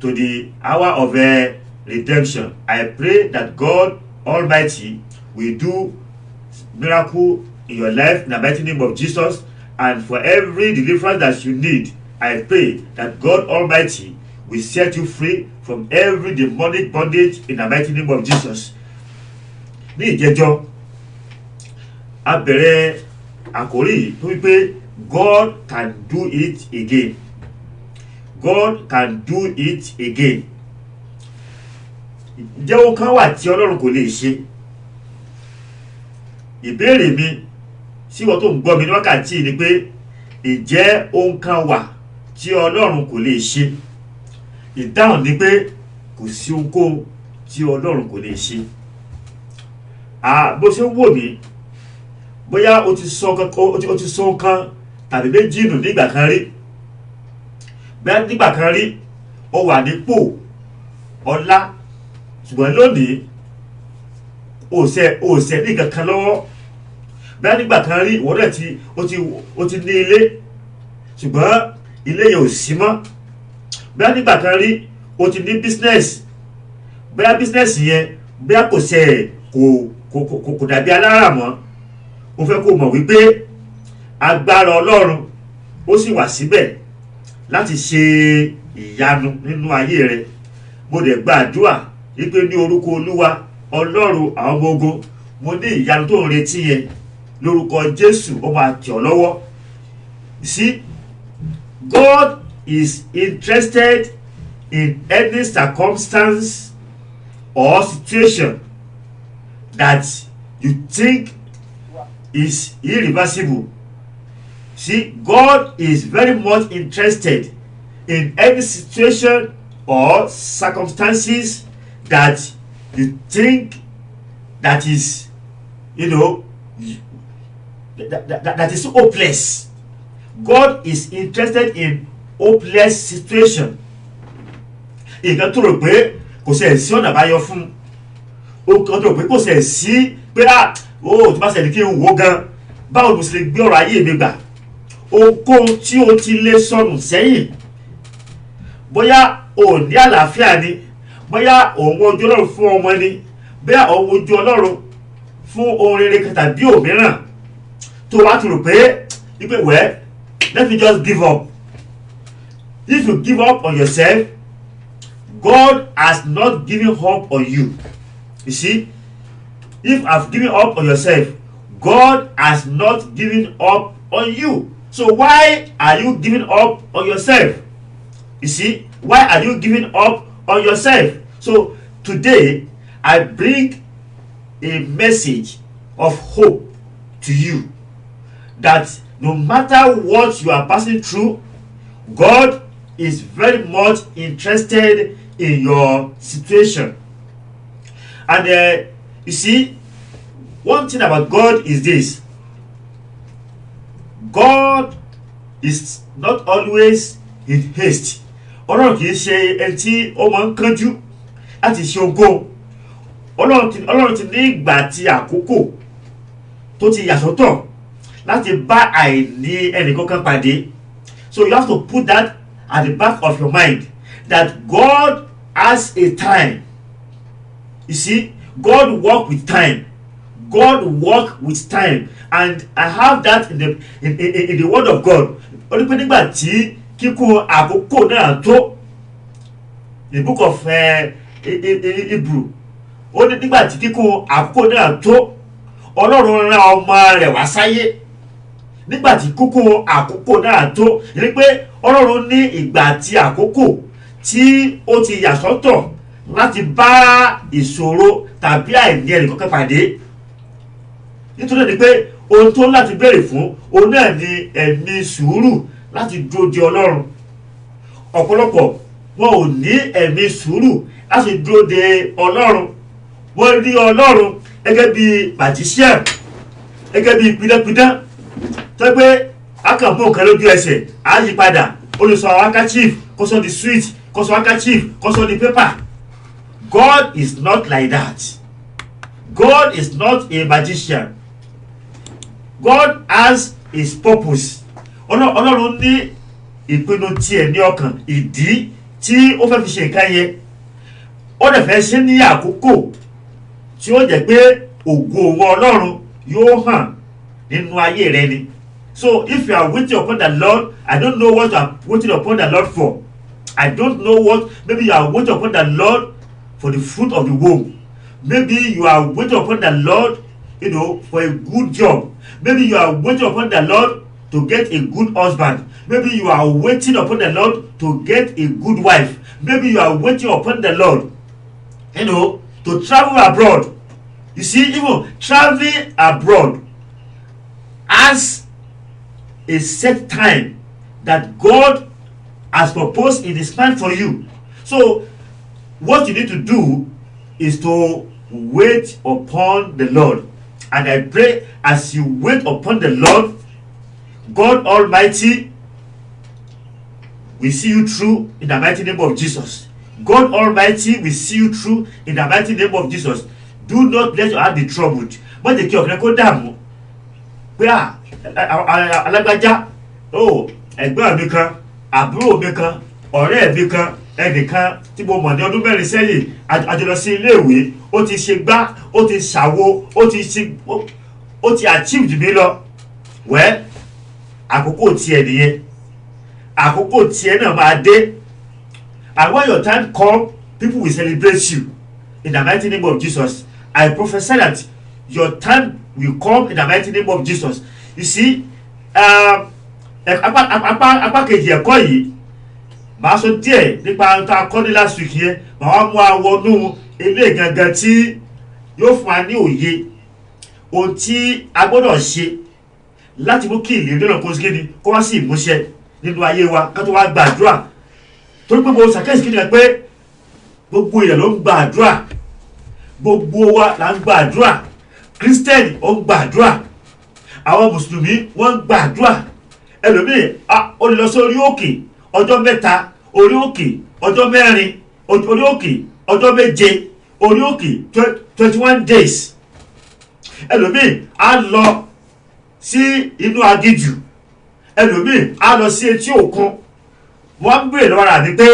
to the hour of redemption. I pray that God Almighty will do miracle in your life in the mighty name of Jesus. And for every deliverance that you need, I pray that God Almighty will set you free from every demonic bondage in the mighty name of Jesus. Ní ìjẹjọ́ a bẹ̀rẹ̀ àkórí tó wípé God can do it again. God can do it again. Ǹjẹ́ ohun kan wà tí Ọlọ́run kò lè ṣe? Ìbéèrè mi sí ìwọ tó ń gbọ́ mi ní wákàtí ni pé ǹjẹ́ ohun kan wà tí Ọlọ́run kò lè ṣe? Ìdáhùn ni pé kò sí ohunkóhun tí Ọlọ́run kò lè ṣe. Bó ṣe ń wò mí, bóyá o ti sọ nǹkan tàbí méjì nù nígbà kan rí. Bẹ́ẹ̀ nígbà kan rí o wà nípò ọlá, ṣùgbọ́n lónìí o ṣe ní kankan lọ́wọ́. Bẹ́ẹ̀ nígbà kan rí ìwọ náà o ti ní ilé, ṣùgbọ́n ilé yẹn ò sí mọ́. Bẹ́ẹ̀ nígbà kan rí o ti ní business, bẹ́ẹ̀ business yẹn bẹ́ẹ̀ kò dàbí alára mọ́. Mo fẹ́ kó mọ̀ wípé agbára Ọlọ́run ó sì wà síbẹ̀ láti ṣe ìyanu nínú ayé rẹ. Mo dẹ̀ gbàdúrà wípé ní orúkọ Olúwa Ọlọ́run àwọn ọmọ ogun, mo ní ìyanu tó ń retí yẹn lórúkọ Jésù ó máa tẹ̀ ọ́ lọ́wọ́. You see, God is interested in any circumstance or situation that you think is irreversible. See, God is very much interested in any situation or circumstances that you think that is, that is hopeless. God is interested in hopeless situation. Ìkan tó rò pé kò ṣe sí ọ̀nà àbáyọ fún, ó tó rò pé kò ṣe sí pé tó bá ṣe ní kí n wò gan, báwo ló ṣe lè gbé ọ̀rọ̀ ayé mi gbà. Ohunkóhun tí o ti lè sọnù sẹ́yìn, bóyá o ní àlàáfíà ni, bóyá òun ojú Ọlọ́run fún ọmọ ni, bóyá òun ojú Ọlọ́run fún ohun rere kan tàbí òmíràn, tó wá tó rò pé well, let me just give up. If you give up on yourself, God has not given up on you. You see, if I've given up on yourself, God has not given up on you. So why are you giving up on yourself? You see, why are you giving up on yourself? So today, I bring a message of hope to you that no matter what you are passing through, God is very much interested in your situation. And you see, one thing about God is this: God is not always in haste. Ọlọ́run kìí ṣe ẹni tí ó máa ń kánjú láti ṣe ohunkóhun. Ọlọ́run ti ní ìgbà àti àkókò tó ti yà sọ́tọ̀ láti bá àìní ẹnìkankan pàdé. So you have to put that at the back of your mind, that God has a time. You see, God works with time. God works with time, and I have that in the word of God. Only pé nígbà tí kíkún àkókò náà tó, the book of Hebrew, ó ní nígbà tí kíkún àkókò náà tó, Ọlọ́run rán ọmọ rẹ̀ wá sáyé. Nígbà tí kíkún àkókò náà tó, ní pé Ọlọ́run ní ìgbà àti àkókò tí ó ti yà sọ́tọ̀ láti bá ìṣòro tàbí àìní ẹnìkankan pàdé. Nítorí ni pé ohun tó láti béèrè fún òun náà ni ẹ̀mí sùúrù láti dúró de Ọlọ́run. Ọ̀pọ̀lọpọ̀ wọn ò ní ẹ̀mí sùúrù láti dúró de Ọlọ́run. Wọ́n rí Ọlọ́run gẹ́gẹ́ bí magician, gẹ́gẹ́ bí pidánpidán, tó pé a kàn mú nǹkan lójú ẹsẹ̀, á yí padà, ó lè sọ handkerchief kó sọ di sweet, kó sọ handkerchief kó sọ di paper. God is not like that. God is not a magician. God has his purpose. Ọlọ́run ní ìpinnu tiẹ̀ ní ọkàn, ìdí tí ó fẹ́ fi ṣe nǹkan yẹn ó dẹ̀ fẹ́ ṣe ní àkókò tí ó jẹ́ pé ògo òun Ọlọ́run yóò hàn nínú ayé rẹ ni. So if you are waiting upon the Lord, I don't know what you are waiting upon the Lord for. I don't know what, maybe you are waiting upon the Lord for the fruit of the womb. Maybe you are waiting upon the Lord, for a good job. Maybe you are waiting upon the Lord to get a good husband. Maybe you are waiting upon the Lord to get a good wife. Maybe you are waiting upon the Lord, to travel abroad. You see, even traveling abroad has a set time that God has proposed in His plan for you. So, what you need to do is to wait upon the Lord. And I pray as you wait upon the Lord, God Almighty will see you through in the mighty name of Jesus. God Almighty will see you through in the mighty name of Jesus. Do not let your heart be troubled. But the king kò dààmú pé alágbájá ẹ̀gbọ́n mi kan, àbúrò mi kan, ọ̀rẹ́ mi kan, ẹnìkan tí mo mọ̀ ní ọdún mẹ́rin sẹ́yìn àjọ lọ sí iléèwé, ó ti ṣe gbá, ó ti ṣàwo, ó ti achieve jù mí lọ. Well, àkókò tiẹ̀ nìyẹn, àkókò tiẹ̀ náà máa dé. And when your time comes, people will celebrate you in the mighty name of Jesus. I prophesy that your time will come in the mighty name of Jesus. You see, apá kejì ẹ̀kọ́ yìí màá sọ díẹ̀ nípa tá a kọ́ ní last week yẹn, màá mú àwọnú ilé gangan tí yóò fún wa ní òye ohun tí a gbọ́dọ̀ ṣe láti mú kí ìlérí náà kó sí kíni kó wá sí ìmúṣẹ nínú ayé wa ká tó wá gbàdúrà. Torí pé mo ṣàkíyèsí kíni ẹ pé gbogbo èèyàn ló ń gbàdúrà, gbogbo wa là ń gbàdúrà, Kírísítẹ́nì ó ń gbàdúrà, àwọn mùsùlùmí wọ́n ń gbàdúrà. Ẹlòmíì ó lè lọ sórí òkè ọjọ́ mẹ́ta, orí òkè ọjọ́ mẹ́rin, orí òkè ọjọ́ méje, orí òkè 21 days. Ẹlòmíì á lọ sí inú aginjù, ẹlòmíì á lọ sí etí òkun. Wọ́n ń béèrè lọ́wọ́ ara mi pé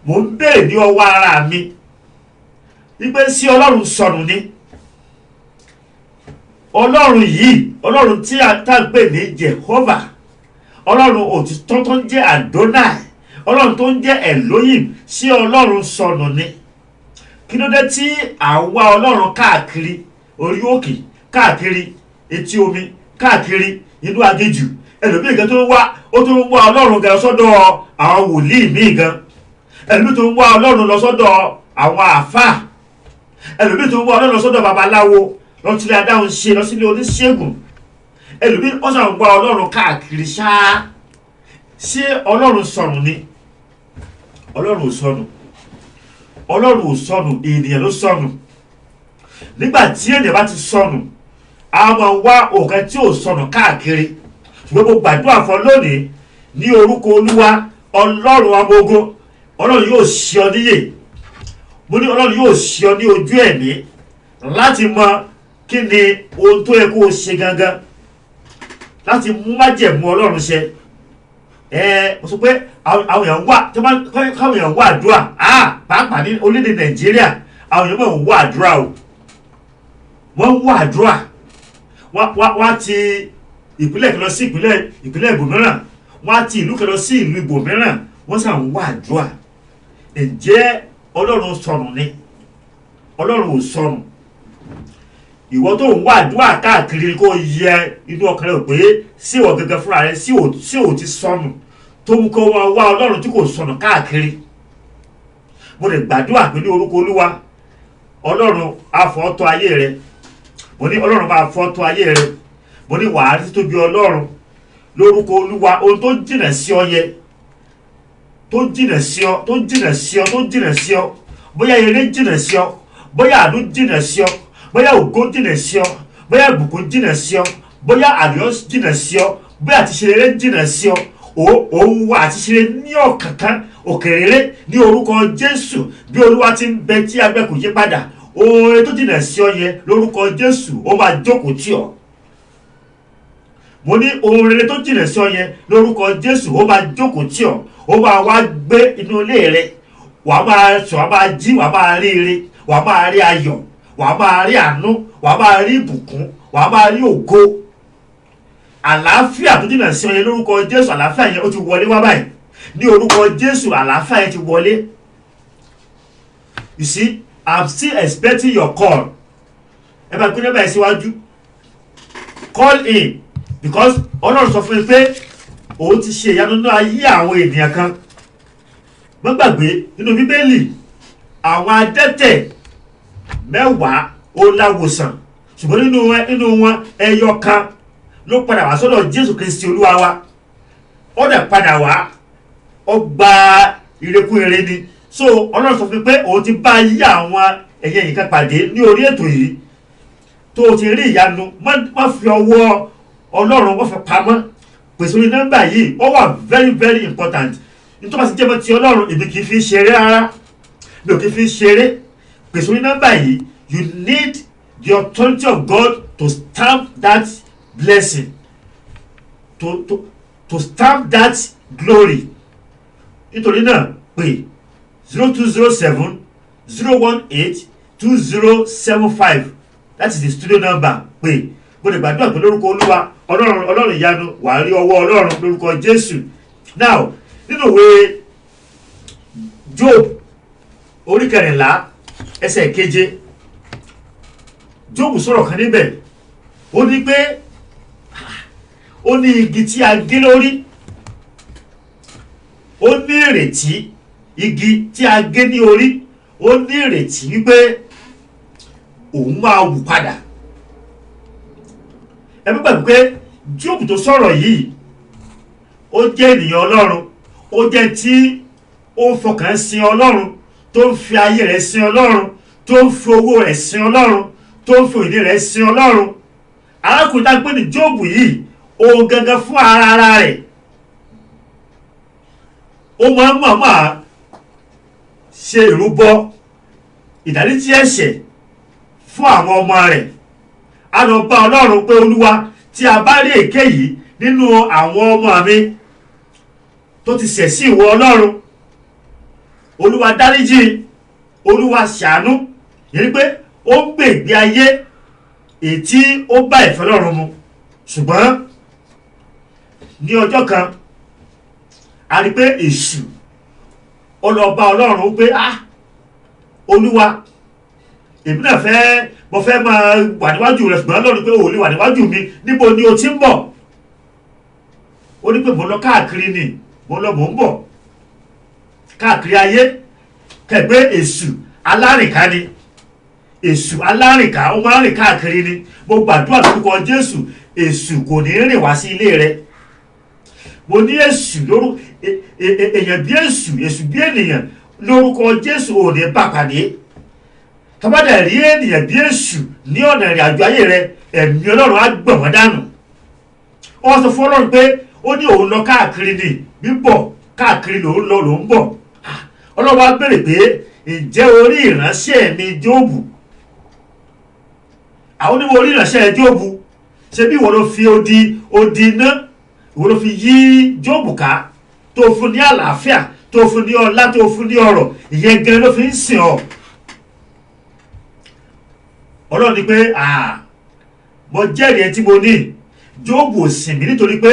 mò ń béèrè ní ọwọ́ ara mi wípé sí Ọlọ́run sọnù ni. Ọlọ́run yìí, Ọlọ́run tí a ń pè ní Jehovah, Ọlọ́run òtítọ́ tó ń jẹ́ Adonai, Ọlọ́run tó ń jẹ́ Elohim, sí Ọlọ́run sọnù ni. Kí ló dé tí à ń wá Ọlọ́run káàkiri orí òkè, káàkiri etí omi, káàkiri inú aginjù? Ẹlòmíì gan tó ń wá, ó tó ń wá Ọlọ́run gan sọ́dọ̀ àwọn wòlíì míì gan. Ẹlòmíì tó ń wá Ọlọ́run lọ sọ́dọ̀ àwọn àfáà. Ẹlòmíì tó ń wá Ọlọ́run lọ sọ́dọ̀ babaláwo, lọ sílé adáhùn ṣe, lọ sílé oníṣègùn. Ẹlòmíì ó sàn ń wá Ọlọ́run káàkiri ṣáá. Ṣé Ọlọ́run sọnù ni? Ọlọ́run ò sọnù. Ọlọ́run ò sọnù, ènìyàn ló sọnù. Nígbà tí ènìyàn bá ti sọnù, a máa wá òkè tí ò sọnù káàkiri. Ṣùgbọ́n mo gbàdúrà fún lónìí ní orúkọ Olúwa Ọlọ́run ọmọ ogun, Ọlọ́run yóò ṣí ọ níyè. Mo ní Ọlọ́run yóò ṣí ọ ní ojú ẹ̀mí láti mọ kí ni ohun tó yẹ kó o ṣe gangan, láti mú májẹ̀mú Ọlọ́run ṣẹ. Mo sọ pé àwọn èèyàn wà, tí wọ́n káwọn èèyàn wà àdúrà, pàápàá ní orílẹ̀-èdè Nàìjíríà, àwọn èèyàn máa ń wà àdúrà o. Wọ́n ń wà àdúrà. Wọ́n ti ìpínlẹ̀ kan lọ sí ìpínlẹ̀ ibòmíràn, wọ́n á ti ìlú kan lọ sí ìlú ibòmíràn, wọ́n sàn ń wá àdúrà. Ǹjẹ́ Ọlọ́run sọnù ni? Ọlọ́run ò sọnù. Ìwọ tó ń wá àdúrà káàkiri kó yẹ inú ọkàn rẹ pé sí ìwọ gẹ́gẹ́ fúnra rẹ sí ò ti sọnù, tó mú kó wá Ọlọ́run tí kò sọnù káàkiri. Mo lè gbàdúrà pé ní orúkọ Olúwa Ọlọ́run á fọ́ tọ́ ayé rẹ. Mo ní Ọlọ́run máa fọ́ tọ́ ayé rẹ. Mo ní wàá rí tóbi Ọlọ́run lórúkọ Olúwa. Ohun tó jìnà sí ọ yẹ, tó jìnà sí ọ, bóyá eré jìnà sí ọ, bóyá àánú jìnà sí ọ, bóyá ògo jìnà sí ọ, bóyá ìbùkún jìnà sí ọ, bóyá àríyọ jìnà sí ọ, bóyá àtiṣeré jìnà sí ọ, òun wà àtiṣeré ní ọ̀kánkán òkèrèrè ní orúkọ Jésù. Bí Olúwa ti ń bẹ tí agbẹ́ kò yí padà, oore tó jìnà sí ọ yẹ lórúkọ Jésù ó máa jókòó tì ọ́. mo ní ohun rere tó jìnà sí ọ yẹn lórúkọ Jésù ó máa jókòó tì ọ́, ó máa wá gbé inú ilé rẹ, wàá máa sọ, wàá máa jí, wàá máa rí ire, wàá máa rí ayọ̀, wàá máa rí àánú, wàá máa rí ìbùkún, wàá máa rí ògo. Àlàáfíà tó jìnà sí ọ yẹn lórúkọ Jésù, àlàáfíà yẹn ó ti wọlé wá báyìí ní orúkọ Jésù. Àlàáfíà yẹn ti wọlé. You see, I'm still expecting your call. Ẹ máa gbé nọ́mbà ẹ síwájú, call in, because Ọlọ́run sọ fún mi pé òun ti ṣe ìyanu náà ayé àwọn ènìyàn kan. Má gbàgbé nínú Bíbélì àwọn adẹ́tẹ̀ 10 ó láwòsàn, ṣùgbọ́n nínú wọn ẹyọ kan ló padà wá sọ́dọ̀ Jésù Kristi Olúwa wa. Ó dẹ̀ padà wá, ó gba ìrẹ́kún ire ni. So Ọlọ́run sọ fún mi pé òun ti bá ayé àwọn ẹ̀yẹ yìí kan pàdé ní orí ètò yìí. Tó o ti rí ìyanu, má fi ọwọ́ Ọlọ́run wọ́n fi pamọ́. Pèsè orí nọ́mbà yìí, ó wà very very important. Nítorí bá ti jẹ́ mọ́ ti Ọlọ́run, èmi kì í fi ṣeré rárá, mi ò kì í fi ṣeré. Pèsè orí nọ́mbà yìí, you need the authority of God to stamp that blessing, to stamp that glory. Nítorí náà pè 0207 018 2075. That is the studio number. Pè mo lè gbàdúrà pé lórúkọ Olúwa Ọlọ́run ìyanu wà á rí ọwọ́ Ọlọ́run lórúkọ Jésù. Now nínú ìwé Job orí 14 ẹsẹ̀ 7, Job sọ̀rọ̀ kan níbẹ̀. Ó ní pé ó ní igi tí a gé lórí, ó ní ìrètí. Igi tí a gé ní orí, ó ní ìrètí wípé òun máa wù padà. Ẹ má gbàgbé pé Job tó sọ̀rọ̀ yìí ó jẹ́ ènìyàn Ọlọ́run, ó jẹ́ tí ó ń fọkàn sin Ọlọ́run, tó ń fi ayé rẹ̀ sin Ọlọ́run, tó ń fi owó rẹ̀ sin Ọlọ́run, tó ń fi ìdí rẹ̀ sin Ọlọ́run. Arákùnrin tá a pè ní Job yìí, òun gangan fún ara rẹ̀ ó máa ń mọ̀ọ́mọ̀ ṣe ìrúbọ ìdáríjì ẹ̀ṣẹ̀ fún àwọn ọmọ rẹ̀. A lọ bá Ọlọ́run pé Olúwa, tí a bá rí èké yìí nínú àwọn ọmọ mi tó ti ṣẹ̀ sí ìwọ Ọlọ́run, Olúwa dáríjì, Olúwa ṣàánú. Yẹn pé ó ń gbé ìgbé ayé èyí tí ó bá ìfẹ́ Ọlọ́run mu. Ṣùgbọ́n ní ọjọ́ kan a rí pé èṣù ó lọ bá Ọlọ́run pé Olúwa, èmi náà mo fẹ́ máa wà níwájú rẹ̀, ṣùgbọ́n Ọlọ́run pé o ò lè wà níwájú mi, níbo ni o ti ń bọ̀? Ó ní pé mo lọ káàkiri ni, mo lọ mò ń bọ̀ káàkiri ayé. Kẹ̀gbẹ́ èṣù alárìnká ni, èṣù alárìnká, ó máa ń rìn káàkiri ni. Mo gbàdúrà lórúkọ Jésù, èṣù kò ní rìn wá sí ilé rẹ. Mo ní èṣù èèyàn bí èṣù bí ènìyàn lórúkọ Jésù ò ní bá pàdé. Tọ́bádà rí ènìyàn bí èṣù ní ọ̀nà ìrìn àjò ayé rẹ, ẹ̀mí Ọlọ́run á gbọ̀n wọ́n dànù. Ó sọ fún Ọlọ́run pé ó ní òun lọ káàkiri ni, bíbọ̀ káàkiri lòun lọ lòun bọ̀. Ọlọ́run á béèrè pé ǹjẹ́ orí ìránṣẹ́ mi Jóòbù? Àwọn onímọ̀ orí ìránṣẹ́ Jóòbù, ṣe bí ìwọ ló fi odi iná, ìwọ ló fi yí Jóòbù ká, tó fún ní àlàáfíà, tó fún ní ọlá, tó fún ní ọrọ̀, ìyẹn gẹ́gẹ́ ló fi ń sìn ọ́. Ọlọ́run ní pé mo jẹ́rìí ẹ tí mo ní, Jóòbù ò sìn mí nítorí pé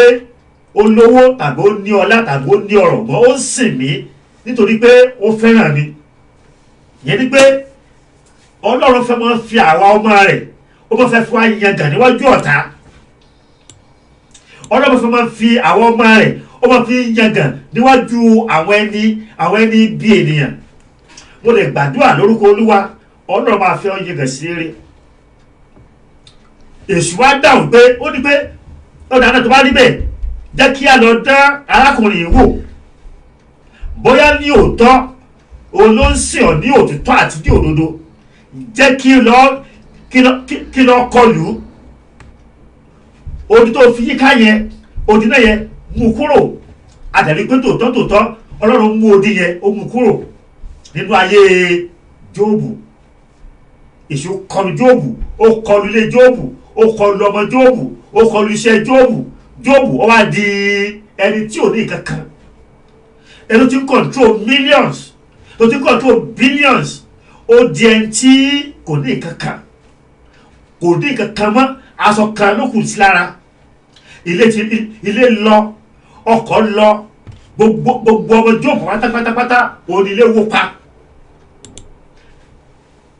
ó lówó tàbí ó ní ọlá tàbí ó ní ọrọ̀, mọ́ ó sìn mí nítorí pé ó fẹ́ràn mi. Ìyẹn ni pé Ọlọ́run fẹ́ máa fi àwa ọmọ rẹ̀, ó máa fẹ́ fún wa yangàn níwájú ọ̀tá. Ọlọ́run fẹ́ máa fi àwa ọmọ rẹ̀, ó máa fi yangàn níwájú àwọn ẹni bí ènìyàn. Mo lè gbàdúrà lórúkọ Olúwa, Ọlọ́run máa fẹ́ ọ yangàn sí rere. Èṣù wá dáhùn pé ó ní pé ọ̀dà náà tó bá rí bẹ́ẹ̀, jẹ́ kí a lọ dán arákùnrin yìí wò bóyá ní òótọ́ òun ló ń sìn ọ́ ní òtítọ́ àti ní òdodo. Jẹ́ kí lọ kọlù odi tó fi yíká yẹn, odi náà yẹn mú kúrò. Àdàrí pé tòótọ́ Ọlọ́run mú odi yẹn, ó mú kúrò nínú ayé Jóòbù. Èṣù kọlù Jóòbù, ó kọlù ilé Jóòbù, ó kọlù ọmọ Jóòbù, ó kọlù iṣẹ́ Jóòbù. Jóòbù ó wá di ẹni tí ò ní kankan, ẹni tí ń control millions, tó ti control billions, ó di ẹni tí kò ní kankan, kò ní kankan mọ́, aṣọ kan ló kù sí lára, ilé lọ, ọkọ̀ lọ, gbogbo ọmọ Jóòbù pátápátá òun ilé wó pa.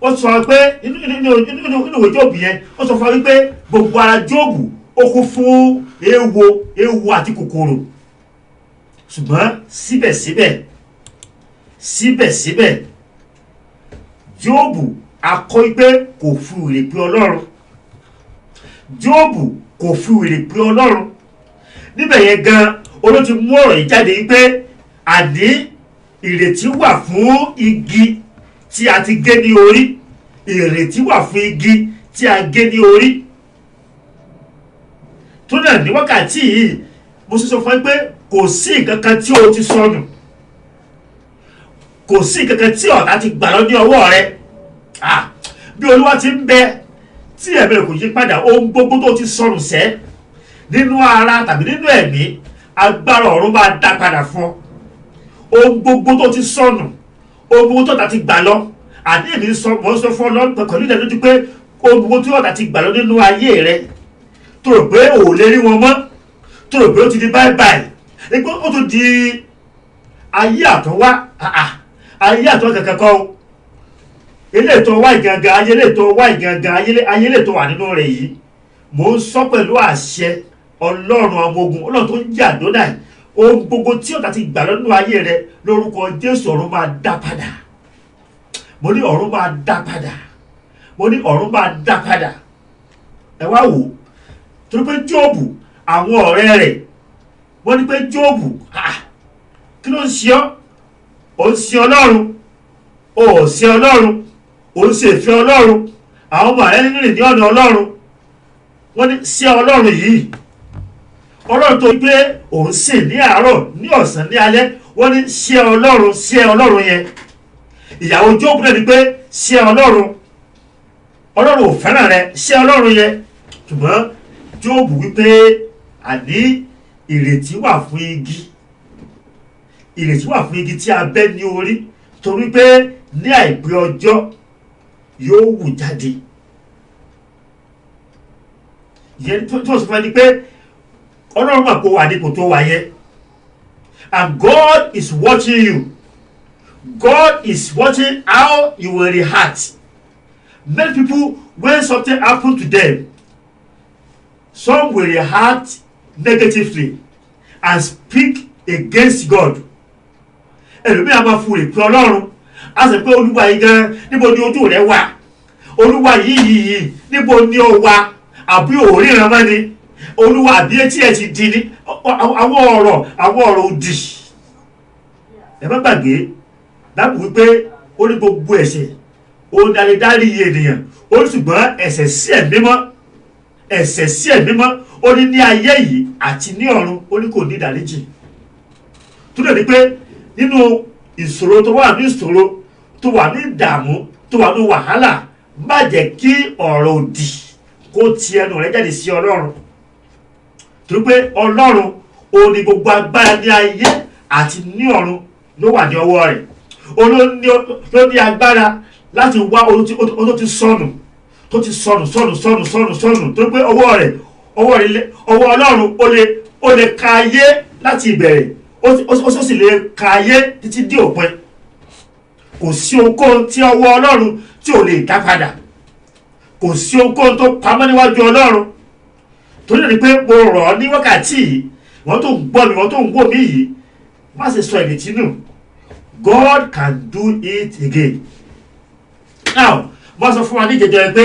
Ó sọ pé nínú ìwé Jóòbù yẹn, ó sọ fún wa wípé gbogbo ara Jóòbù ó kún fún ewo àti kòkòrò, ṣùgbọ́n síbẹ̀síbẹ̀ Jóòbù akọ́ pé kò fi wèrè pé Ọlọ́run, Jóòbù kò fi wèrè pé Ọlọ́run. Níbẹ̀ yẹn gan olóò ti mú ọ̀rọ̀ yìí jáde pé àní ìrètí wà fún igi tí a ti gé ní orí, ìrètí wà fún igi tí a gé ní orí. Tó náà ní wákàtí yìí mo sọ fún ẹ pé kò sí nǹkan kan tí o ti sọnù, kò sí nǹkan kan tí ọ̀tá ti gbà lọ ní ọwọ́ rẹ. Bí Olúwa ti ń bẹ tí ẹ̀mí rẹ̀ kò yí padà, ohun gbogbo tó ti sọnù sẹ́ nínú ara tàbí nínú ẹ̀mí, agbára ọ̀run máa dá padà fún ọ. Ohun gbogbo tó ti sọnù, ohun gbogbo tó ọ̀tá ti gbà lọ, àní èmi mo sọ fún Ọlọ́run pẹ̀lú ìdánilójú pé ohun gbogbo tí ọ̀tá ti gbà lọ nínú ayé rẹ, tó rò pé ò lè rí wọn mọ́, tó rò pé ó ti di báyìí, ẹgbẹ́ ó tún di ayé àtọ́wá, ayé àtọ́wá kankan kọ́ ilé ètò wá ìgangan, ayé lè tó wá ìgangan, ayé lè tó wà nínú rẹ̀ yìí. Mo ń sọ pẹ̀lú àṣẹ Ọlọ́run ọmọ ogun, Ọlọ́run tó ń jà Adonai, ohun gbogbo tí ọ̀tá ti gbà lọ́nà ayé rẹ lórúkọ Jésù ọ̀run máa dá padà. Mo ní ọ̀run máa dá padà, mo ní ọ̀run máa dá padà. Ẹ wá wò, torí pé Jóòbù àwọn ọ̀rẹ́ rẹ̀ wọ́n ní pé Jóòbù kí ló ń ṣe ọ́? Ó ń ṣe Ọlọ́run, ó ṣe Ọlọ́run, ó ń ṣe ìfẹ́ Ọlọ́run, àwọn ọmọ rẹ̀ rìn ní ọ̀nà Ọlọ́run. Wọ́n ní ṣe Ọlọ́run yìí, Ọlọ́run tó gbé òun sìn ní àárọ̀ ní ọ̀sán ní alẹ́, wọ́n ní ṣe Ọlọ́run yẹn. Ìyàwó Jóòbù náà ní pé ṣe Ọlọ́run ò fẹ́ràn rẹ, ṣe Ọlọ́run yẹn. Ṣùgbọ́n Jóòbù wípé àní ìrètí wà fún igi, ìrètí wà fún igi tí a bẹ́ ní orí, torí pé ní àìpẹ́ ọjọ́ yóò wù jáde. Ìyẹn tó sọ fún ẹni pé Ọlọ́run mà kó wà nípò tó wà yẹn, and God is watching you. God is watching how you will react. Many people, when something happen to them, some will react negatively and speak against God. Ẹlòmíràn máa fún ìpè Ọlọ́run, a sọ pé Olúwa yìí gan níbo ni ojú rẹ wà, Olúwa yìí níbo ni ó wà, àbí òríran mọ́ ni, Olúwa àbí etí ẹ̀ ti di ni, àwọn ọ̀rọ̀ òdì. Ẹ má gbàgbé dábò wípé ó ní gbogbo ẹ̀ṣẹ̀ ó dárí iye ènìyàn, ó ní ṣùgbọ́n ẹ̀ṣẹ̀ sí ẹ̀mí mọ́, ó ní ayé yìí àti ní ọ̀run, ó ní kò ní ìdáríjì. Tó dẹ̀ ní pé nínú ìṣòro tó wà ní ìṣòro, tó wà ní ìdààmú, tó wà ní wàhálà, má jẹ́ kí ọ̀rọ̀ òdì kó ti ẹnu rẹ jáde sí Ọlọ́run. Torí pé Ọlọ́run ó ní gbogbo agbára ní ayé àti ní ọ̀run ló wà ní ọwọ́ rẹ̀. Ló ní agbára láti wá ohun tó ti sọnù, sọnù. Torí pé ọwọ́ Ọlọ́run ó lè ka ayé láti ìbẹ̀rẹ̀, ó sì lè ka ayé títí dé òpin. Kò sí ohunkóhun tí ọwọ́ Ọlọ́run tí ò lè dá padà, kò sí ohunkóhun tó pamọ́ níwájú Ọlọ́run. Torí ni pé mo rọ̀ ọ́ ní wákàtí yìí, wọ́n tó ń gbọ́ mi, wọ́n tó ń wò mí yìí, má ṣe sọ ìrètí nù. God can do it again. Now, mo sọ fún wa ní jẹjẹrẹ pé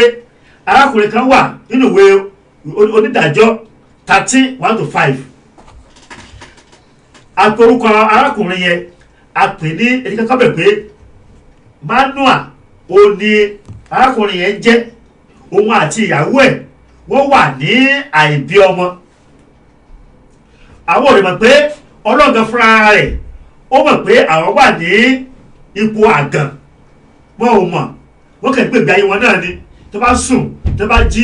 arákùnrin kan wà nínú ìwé Onídàájọ́ 13:1-5. A pe orúkọ arákùnrin yẹn, a pè ní ẹni kankan bẹ̀ pé Manoa ó ní arákùnrin yẹn jẹ́, òun àti ìyàwó ẹ̀ wọ́n wà ní àìbí ọmọ. Àwọn ò lè mọ̀ pé Ọlọ́run fúnra rẹ̀ ó mọ̀ pé àwọn wà ní ipò àgàn. Wọ́n ò mọ̀, wọ́n kàn gbé ìgbé ayé wọn náà ni, tó bá sùn tó bá jí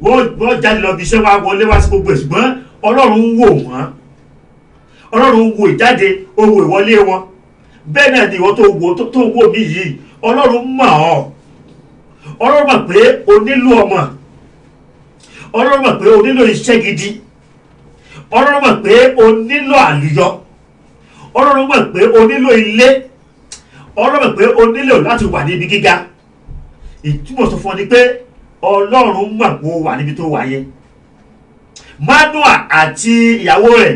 wọ́n jáde lọ bí iṣẹ́ wa wọlé wá sí gbogbo ẹ̀. Ṣùgbọ́n Ọlọ́run ń wò wọ́n, Ọlọ́run ń wo ìjáde, ó wo ìwọlé wọn. Bẹ́ẹ̀ náà ni ìwọ tó wò mí yìí, Ọlọ́run mọ̀ ọ́. Ọlọ́run mọ̀ pé o nílò ọmọ, Ọlọ́run mọ̀ pé o nílò iṣẹ́ gidi, Ọlọ́run mọ̀ pé o nílò àlùyọ, Ọlọ́run mọ̀ pé o nílò ilé, Ọlọ́run mọ̀ pé o nílò láti wà níbi gíga. Ìtumọ̀ sọ fún ọ ni pé Ọlọ́run mọ̀ pé o wà níbi tó wà yẹn. Manoa àti ìyàwó rẹ̀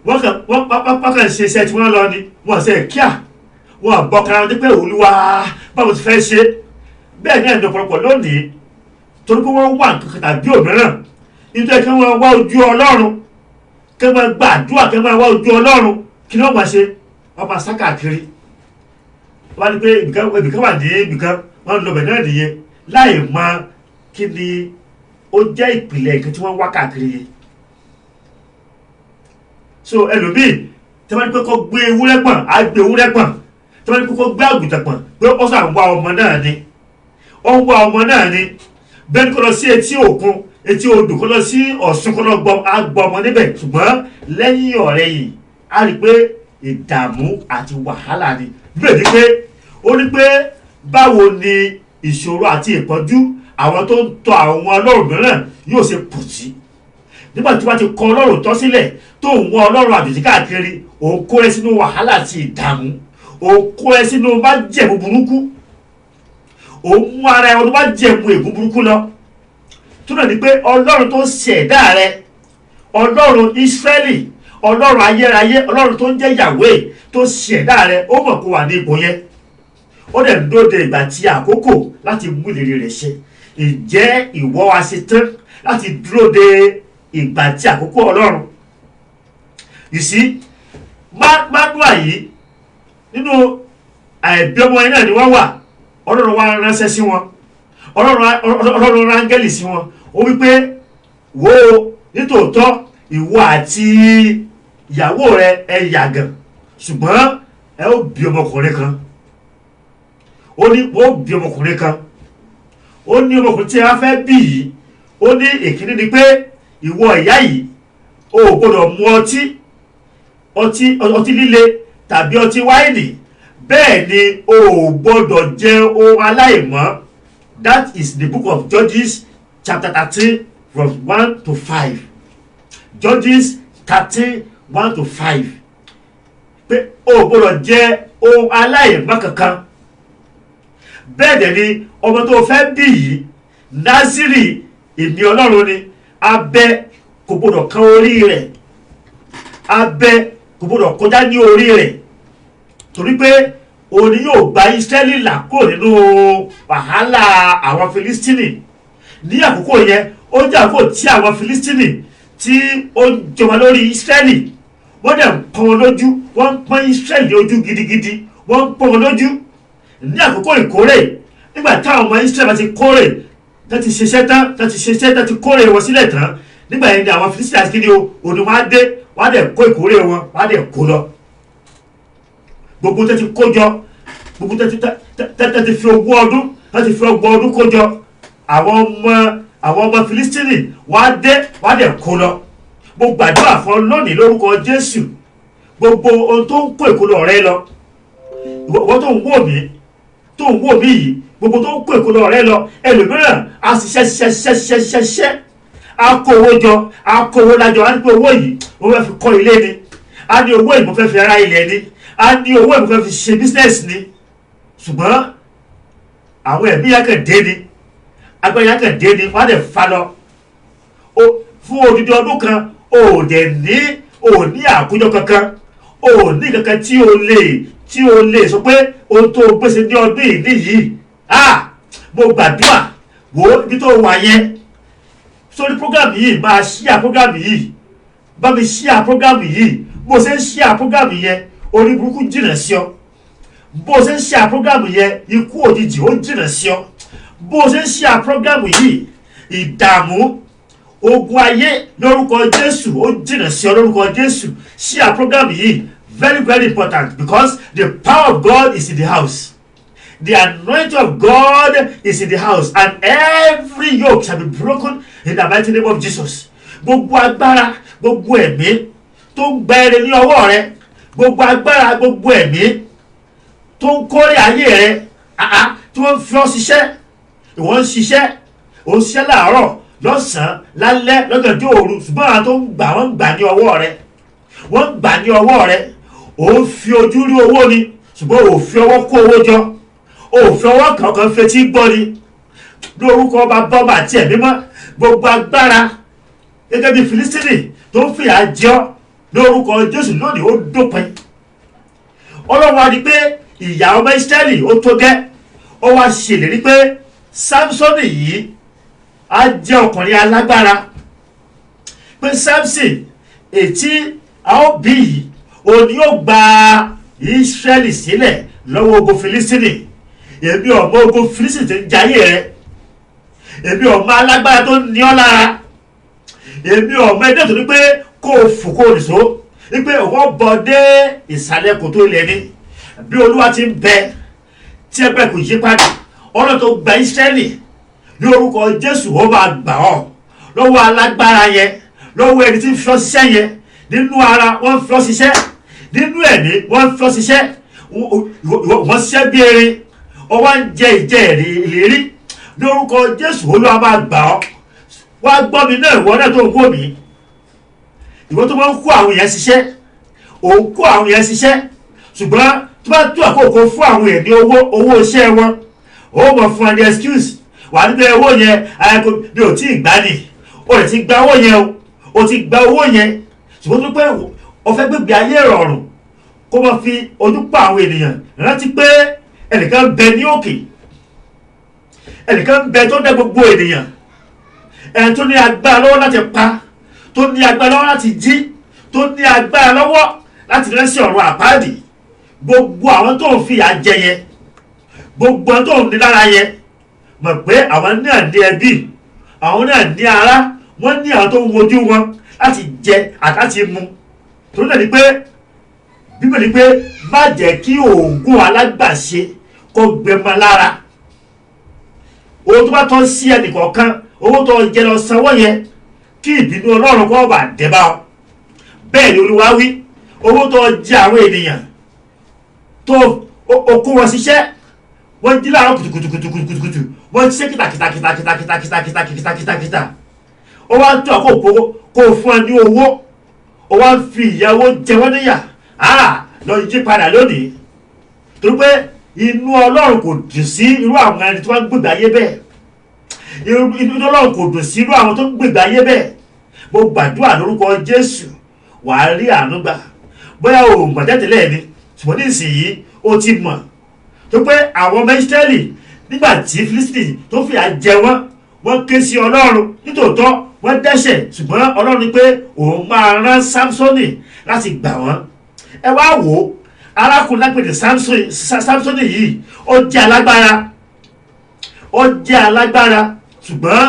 wọ́n kàn ṣe iṣẹ́ tí wọ́n lọ ni, wọ́n ṣe kíá, wọ́n bọ́kara wọn pé Olúwa báwo ti fẹ́ ṣe. Bẹ́ẹ̀ ni ẹ̀dùn ọ̀pọ̀lọpọ̀ lónìí, torí pé wọ́n wà nǹkan tàbí òmíràn, nítorí kí wọ́n wá ojú Ọlọ́run, kí wọ́n gbàdúrà, kí wọ́n wá ojú Ọlọ́run, kí ni wọ́n máa ṣe? Wọ́n máa sá káàkiri. Wọ́n ní pé ibìkan wà ní ibìkan, wọ́n lọ bẹ̀ náà nìyẹn, láì mọ kí ni ó jẹ́ ìpìlẹ̀ nǹkan tí wọ́n wá káàkiri yẹn. So ẹlòmíì tí wọ́n ní pé kó gbé ewúrẹ́ pọ̀n, á gbé ewúrẹ́ pọ̀n. Tí wọ́n ní pé kó gbé àgùntàn pọ̀n, pé ó sàn wá ọmọ náà ni, ó ń wá ọmọ náà ni. Bẹ́ẹ̀ ni kó lọ sí etí òkun, etí odò, kó lọ sí Ọ̀ṣun, kó lọ gbọ́ ọmọ níbẹ̀. Ṣùgbọ́n lẹ́yìn ọ̀rẹ́ yìí á rí i pé ìdààmú àti wàhálà ni. Bẹ́ẹ̀ ni pé ó ní pé báwo ni ìṣòro àti ìpọ́njú àwọn tó ń tọ àwọn ọlọ́run mìíràn yóò ṣe pọ̀ sí. Nígbà tí wọ́n ti kọ Ọlọ́run tọ́ sílẹ̀ tó ń wọ́n Ọlọ́run àjòjì káàkiri, òun kó ẹ sínú wàhálà àti ìdààmú, òun kó ẹ sínú májẹ̀mú burúkú, òun mú ara ẹ ọdún májẹ̀mú ègún burúkú lọ. Tó náà ni pé Ọlọ́run tó ṣẹ̀dá rẹ, Ọlọ́run Ísírẹ́lì, Ọlọ́run ayérayé, Ọlọ́run tó ń jẹ́ Yahwe tó ṣẹ̀dá rẹ, ó mọ̀ kó wà ní ipò yẹn. Ó dẹ̀ ń dóde ìgbà tí àkókò láti mú ìlérí rẹ̀ ṣẹ. Ǹjẹ́ ìwọ wá ṣe tán láti dúró de ìgbà tí àkókò Ọlọ́run? You see, Manoa yìí nínú àìbí ọmọ yẹn náà ni wọ́n wà. Ọlọ́run wá ránṣẹ́ sí wọn, Ọlọ́run rángẹ́lì sí wọn. Ó wípé wo nítòótọ́ ìwọ àti ìyàwó rẹ ẹ yàgàn, ṣùgbọ́n ẹ ó bí ọmọkùnrin kan. Ó ní ó bí ọmọkùnrin kan. Ó ní ọmọkùnrin tí a fẹ́ bí yìí, ó ní èkíní ni pé ìwọ ìyá yìí o ò gbọdọ̀ mu ọtí líle tàbí ọtí wáìnì, bẹ́ẹ̀ ni o ò gbọdọ̀ jẹ ohun aláìmọ́. That is the book of Judges chapter 13 from 1 to 5. Judges 13 1 to 5. Pé o ò gbọdọ̀ jẹ ohun aláìmọ́ kankan. Bẹ́ẹ̀ dẹ̀ ni ọmọ tó fẹ́ bí yìí, Násírì èmi Ọlọ́run ni, abẹ kò gbọdọ̀ kan orí rẹ̀, abẹ kò gbọdọ̀ kọjá ní orí rẹ̀, torí pé òun ni yóò gba Ísírẹ́lì là kúrò nínú wàhálà àwọn Filistini. Ní àkókò yẹn ó jẹ́ àkókò tí àwọn Filistini tí ó jọba lórí Ísírẹ́lì, wọ́n dẹ̀ ń pọ́n wọn lójú, wọ́n ń pọ́n Ísírẹ́lì lójú gidigidi, wọ́n ń pọ́n wọn lójú. Ní àkókò ìkórè, nígbà táwọn ọmọ Ísírẹ́lì bá ti kórè, tó ti ṣiṣẹ́ tán, tó ti kórè wọn sílẹ̀ tán, nígbà yẹn ni àwọn Filistini àti kíni òní wọn á dé, wọn á dẹ̀ kó ìkórè wọn, wọn á dẹ̀ kó lọ. Gbogbo tó ti kó jọ, gbogbo tó ti fi ogún ọdún kó jọ, àwọn ọmọ Filistini wọn á dé, wọn á dẹ̀ kó lọ. Mo gbàdúrà fún lónìí lórúkọ Jésù, gbogbo ohun tó ń kó ìkólọ rẹ lọ, ìwọ tó ń wò mí yìí, gbogbo tó ń kó ìkólọ rẹ lọ, ẹlòmíràn á ṣiṣẹ́, á kó owó jọ, á kó owó lájọ, á ní pé owó yìí mo fẹ́ fi kọ́ ilé ni, á ní owó yìí mo fẹ́ fi ra ilẹ̀ ni, á ní owó yìí mo fẹ́ fi ṣe business ni. Ṣùgbọ́n àwọn ẹ̀mí yẹn kàn dé ni, agbára yẹn kàn dé ni, wọ́n á dẹ̀ fa lọ. Fún odidi ọdún kan ò ní àkójọ kankan, ò ní kankan tí o lè sọ pé ohun tó gbèsè ní ọdún yìí nìyí. Mo gbàdúrà wo ibi tó wà yẹn sórí program yìí, máa ṣíà program yìí, bá mi ṣíà program yìí. Bó ṣe ń ṣíà program yẹn, orí burúkú jìnà sí ọ. Bó ṣe ń ṣíà program yẹn, ikú òjijì ó jìnà sí ọ. Bó ṣe ń ṣíà program yìí, ìdààmú ogun ayé lórúkọ Jésù ó jìnà sí ọ lórúkọ Jésù. Ṣíà program yìí very very important, because the power of God is in the house. The anointing of God is in the house, and every yoke shall be broken in the mighty name of Jesus. gbogbo agbára gbogbo ẹ̀mí tó ń gba ire ní ọwọ́ rẹ, gbogbo agbára gbogbo ẹ̀mí tó ń kórè ayé rẹ, tí wọ́n fi ọ́ ṣiṣẹ́, ìwọ́n ń ṣiṣẹ́, ò ń ṣiṣẹ́ láàárọ̀ lọ́sàn-án lálẹ́ lọ́gànjọ́ òru, ṣùgbọ́n àwọn tó ń gbà wọ́n ń gbà ní ọwọ́ rẹ, wọ́n ń gbà ní ọwọ́ rẹ. Ò ń fi ojú rí owó ni, ṣùgbọ́n ò fi ọwọ́ kó owó jọ, ò fi ọwọ́ kankan fetí gbọ́ ni. Lórúkọ Baba ọmọ àti ẹ̀mí mọ́, gbogbo agbára gẹ́gẹ́ bí Fílístínì tó ń fìyà jẹ ọ́, lórúkọ Jésù lónìí ó dópin. Ọlọ́run á rí pé ìyà ọmọ Ísírẹ́lì ó tó gẹ́, ó wá ṣèlérí pé Sámsọ́nì yìí á jẹ́ ọkùnrin alágbára, pé Sámsì ètí a ó bí yìí òní yóò gba Ísírẹ́lì sílẹ̀ lọ́wọ́ ogun Fílístínì. Èmi ọmọ ogun Fílístínì ti ń jayé rẹ, èmi ọmọ alágbára tó ní ọ́ lára, èmi ọmọ ẹgbẹ́ tó ní pé kó o fò kó o nìṣó, wípé wọ́n bọ̀ dé ìsàlẹ̀ kòtò ilẹ̀ ni. Bí Olúwa ti ń bẹ tí ẹgbẹ́ kò yí padà, ọ̀nà tó gba Ísírẹ́lì ní orúkọ Jésù ó máa gbà ọ́ lọ́wọ́ alágbára yẹn, lọ́wọ́ ẹni tí ń fi ọ́ ṣiṣẹ́ yẹn. Nínú ara wọ́n ń fi ọ́ ṣiṣẹ́, nínú ẹ̀mí wọ́n ń fi ọ́ ṣiṣẹ́, wọ́n ṣiṣẹ́ bí erin, ọwọ́ ń jẹ ìjẹ́ ìlérí. Ní orúkọ Jésù Olúwa máa gbà ọ́. Wá gbọ́ mi náà, ìwọ náà tó ń wò mí, ìwọ tó máa ń kó àwọn èèyàn ṣiṣẹ́, òun kó àwọn èèyàn ṣiṣẹ́, ṣùgbọ́n tó bá tó àkókò fún àwọn èèyàn ní owó iṣẹ́ wọn, ó mọ̀ fún ẹni excuse. Wà níbẹ̀ owó yẹn mi ò tí ì gbá ni, o lè ti gba owó yẹn, o ti gba owó yẹn, ṣùgbọ́n tó pé o fẹ́ gbégbé ayé ìrọ̀rùn kó máa fi ojú pa àwọn ènìyàn. Rántí pé ẹnìkan ń bẹ ní òkè, ẹnìkan ń bẹ tó dá gbogbo ènìyàn, ẹni tó ní agbára lọ́wọ́ láti pa, tó ní agbára lọ́wọ́ láti jí, tó ní agbára lọ́wọ́ láti rẹ́sí ọ̀run àpáàdì. Gbogbo àwọn tó ń fìyà jẹ yẹn, gbogbo àwọn tó ń ní lára yẹn, mọ̀ pé àwọn náà ní ẹbí, àwọn náà ní ará, wọ́n ní àwọn tó ń wojú wọn láti jẹ àtàtì mu. Torí náà ni pé Bíbélì pé má jẹ́ kí oògùn alágbàṣe kó gbẹmọ lára. Owó tó bá tọ́ sí ẹnìkọ̀ọ̀kan, owó tó jẹ lọ sanwó yẹn, kí ìbínú Ọlọ́run kó bá dé bá ọ. Bẹ́ẹ̀ ni Olúwa wí, owó tó jẹ àwọn ènìyàn tó kó wọn ṣiṣẹ́, wọ́n jí láàárọ̀ kùtùkùtùkùtùkùtù, wọ́n ṣiṣẹ́ kìtàkìtàkìtàkìtàkìtàkìtàkìtà. Ó wá ń tó àkókò kó fún ẹ ní owó, ó wá ń fi ìyàwó jẹ wọ́n níyà. Lọ yí padà lónìí, torí pé inú Ọlọ́run kò dùn sí irú àwọn ẹni tó bá ń gbègbè ayé bẹ́ẹ̀. Inú Ọlọ́run kò dùn sí irú àwọn tó ń gbègbè ayé bẹ́ẹ̀. Mo gbàdúrà lórúkọ Jésù, wàá rí àánú gbà. Bóyá o mọ̀ tẹ́tẹ̀lẹ́ ni, ṣùgbọ́n ní ìsinyìí o ti mọ̀. Tó pé àwọn ọmọ Ísírẹ́lì nígbà tí Fílístínì tó fìyà jẹ wọ́n ké sí Ọlọ́run, nítòótọ́ wọ́n dẹ́ṣẹ̀, ṣùgbọ́n Ọlọ́run ní pé òun máa rán Sámsọ́nì láti gbà wọ́n. Ẹ wá wò ó, arákùnrin lápẹ̀tẹ̀ Sámsọ́nì yìí ó jẹ́ alágbára, ṣùgbọ́n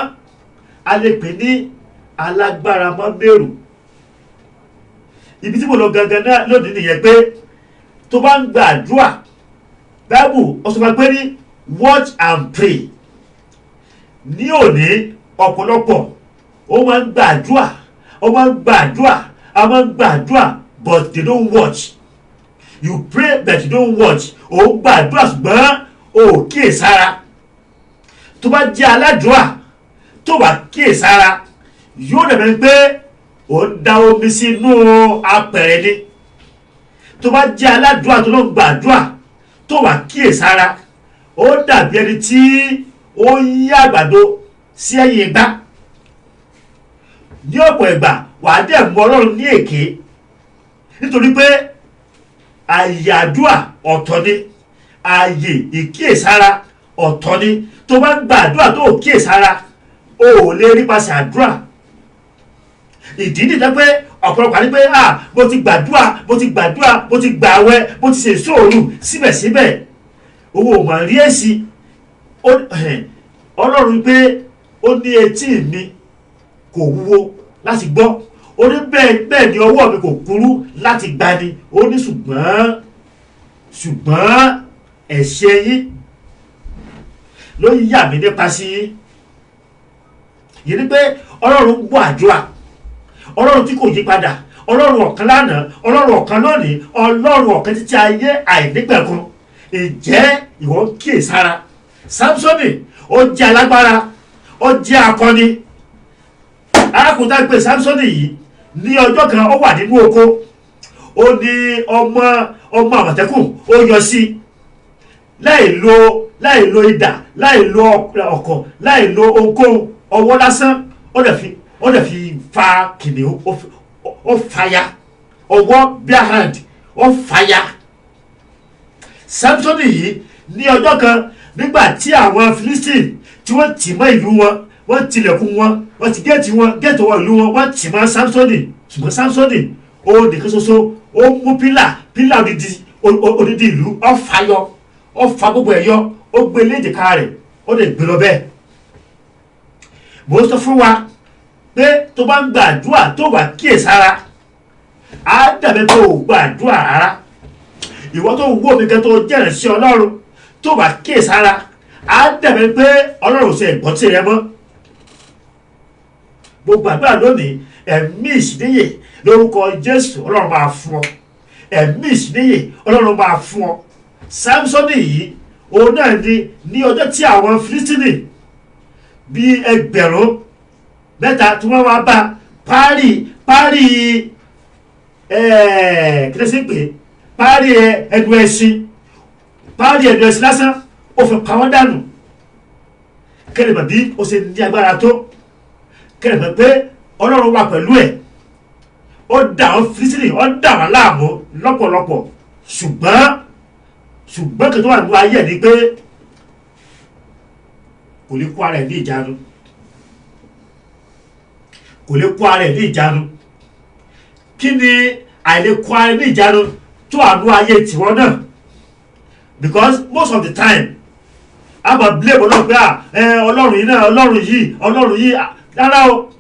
a lè pè ní alágbára mọ́ bẹ̀rù. Ibi tí mo lọ gangan náà lónìí nìyẹn pé tó bá ń gbàdúrà, Bible ó sọ pé ní watch and pray. Ní òní ọ̀pọ̀lọpọ̀ ó máa ń gbàdúrà, but they don't watch. You pray but you don't watch. Ó gbàdúrà ṣùgbọ́n ó kíyèsára. Tó bá jẹ́ aládùúrà tó bá kíyèsára, yóò dàbí pé ó ń da omi sínú apẹ̀rẹ̀ ni. Tó bá jẹ́ aládùúrà tó ló ń gbàdúrà tó bá kíyèsára, ó dàbí ẹni tí ó yí àgbàdo sí ẹ̀yìn igbá. Ní ọ̀pọ̀ ìgbà wàá dẹ̀ mú Ọlọ́run ní èké, nítorí pé ààyè àdúrà ọ̀tọ̀ ni, ààyè ìkíyèsára ọ̀tọ̀ ni. Tó bá ń gba àdúrà tó kíyèsára, o ò lè rí pàṣẹ àdúrà. Ìdí nìyẹn pé ọ̀pọ̀lọpọ̀ ní pé mo ti gbà àwẹ̀, mo ti ṣe ìṣòro, síbẹ̀síbẹ̀ owó ò mà rí èsì. Ọlọ́run pé ó ní etí mi kò wúwo láti gbọ́, ó ní bẹ́ẹ̀ ni ọwọ́ mi kò kúrú láti gbani. Ó ní ṣùgbọ́n ẹ̀ṣẹ̀ yín ló yà mí nípa sí yín. Yìí ni pé Ọlọ́run gbọ́ àdúrà, ọlọ́run tí kò yí padà, ọlọ́run ọ̀kan lánàá, ọlọ́run ọ̀kan lónìí, ọlọ́run ọ̀kan títí ayé àìnípẹ̀kun. Ǹjẹ́ ìwọ ń kíyèsára? Sámsónì ó jẹ́ alágbára, ó jẹ́ akọni. Arákùnrin tá a pè Sámsónì yìí ní ọjọ́ kan ó wà nínú oko, ó ní ọmọ àmọ̀tẹ́kùn ó yọ sí, láì lo idà, láì lo ọ̀kọ̀, láì lo ohunkóhun, ọwọ́ lásán ó dẹ̀ fi fa kìnìún, ó fàya, ọwọ́ bare hand ó fàya. Sámsónì yìí ní ọjọ́ kan nígbà tí àwọn Philistine tí wọ́n tì mọ́ ìlú wọn, wọ́n tilẹ̀kùn wọn, wọ́n ti géètì wọn ìlú wọn, wọ́n tì mọ́ Sámsónì. Ṣùgbọ́n Sámsónì ó nìkan ṣoṣo, ó mú pílà odidi ìlú, ó fàyọ, ó fa gbogbo ẹ̀ yọ, ó gbé léjìká rẹ̀, ó lè gbé lọ bẹ́ẹ̀. Mo sọ fún wa pé tó bá ń gbàdúrà tó wà kíyèsára, á dàbí pé ò gbàdúrà rárá. Ìwọ tó wò mí gan tó jẹ́rìí sí Ọlọ́run tó bá kíyèsára, á dàbí pé Ọlọ́run ṣe ìgbọ́ tirẹ̀ mọ́. Gbogbo àdúrà lónìí, ẹ̀mí ìṣíníyè lórúkọ Jésù Ọlọ́run máa fún ọ. Ẹ̀mí ìṣíníyè Ọlọ́run máa fún ọ. Sámsónì yìí òun náà ní ọjọ́ tí àwọn Fílístínì bíi 1000 tí wọ́n wá bá párí ẹnu ẹṣin lásán, ó fi pa wọ́n dànù. Kẹ́lẹ̀ mọ̀ bí ó ṣe ní agbára tó, kẹ́lẹ̀ mọ̀ pé Ọlọ́run wà pẹ̀lú ẹ̀. Ó dà wọ́n Fílístínì, ó dà wọ́n láàmú lọ́pọ̀lọpọ̀. Ṣùgbọ́n kí tó wà nínú ayé ni pé kò lè kó ara ẹ̀ ní ìjánu. Kí ni àìlè kó ara ẹ̀ ní ìjánu tó àánú ayé tiwọn náà? Because most of the time a máa blame Ọlọ́run pé Ọlọ́run yìí náà, Ọlọ́run yìí rárá o.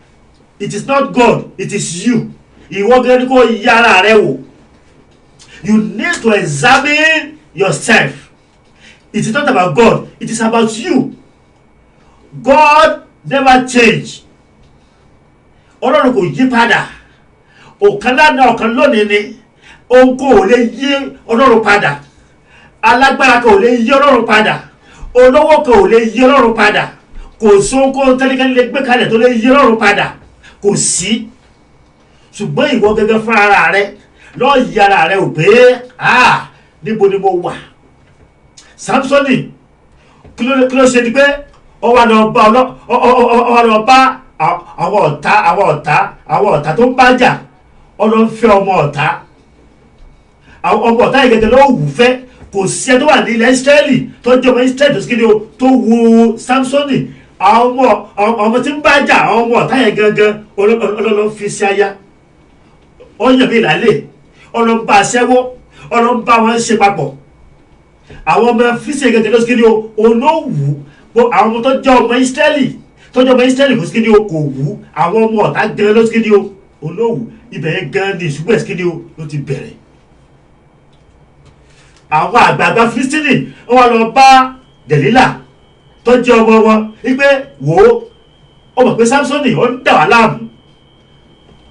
It is not God, it is you. Ìwọ gẹ́gẹ́ ní kó yí ara rẹ wò. You need to examine yourself. It is not about God, it is about you. God never change. Ọlọ́run kò yí padà. Ọ̀kan lánàá ọ̀kan lónìí ni. Ohun kò lè yí Ọlọ́run padà. Alágbára kò lè yí Ọlọ́run padà. Olówó kò lè yí Ọlọ́run padà. Kò sóhun kó tẹ́lẹ̀kẹ́lẹ́ lè gbé kalẹ̀ tó lè yí Ọlọ́run padà. Kò sí. Ṣùgbọ́n ìwọ gẹ́gẹ́ fún ara rẹ lọ yí ara rẹ ò pé níbo ni mo wà. Sámsónì kí ló ṣe ni pé ó wá lọ bá àwọn ọ̀tá tó ń bá jà. Ó lọ ń fẹ́ ọmọ ọ̀tá. Ọmọ ọ̀tá yìí gẹ́gẹ́ ló wù fẹ́. Kò sí ẹ tó wà ní ilẹ̀ Ísírẹ́lì tó jẹ́ ọmọ Ísírẹ́lì tó sì kéde tó wu Sámsónì. Àwọn ọmọ tí ń bá jà, àwọn ọmọ ọ̀tá yẹn gangan ọlọ́lọ́ fi sí aya. Ó yàn mí lálẹ́, ọlọ́n bá aṣẹ́wó, ọlọ́n bá wọn ṣe papọ̀. Àwọn ọmọ fíṣẹ̀ gẹ́gẹ́ ló sì kéde olówù. Àwọn ọmọ tó jẹ́ ọmọ Ísírẹ́lì kò sí kéde kò wù. Àwọn ọmọ ọ̀tá gan ló sì kéde olówù. Ibẹ̀ yẹn gan ni ìṣúgbẹ́ sí kéde ló ti bẹ̀rẹ̀. Àwọn àgbààgbà Fílístínì wọ́n lọ bá Dèlílà tó jẹ́ ọmọ wọn wípé wò ó mọ̀ pé Sámsónì ó ń dà wá láàmú.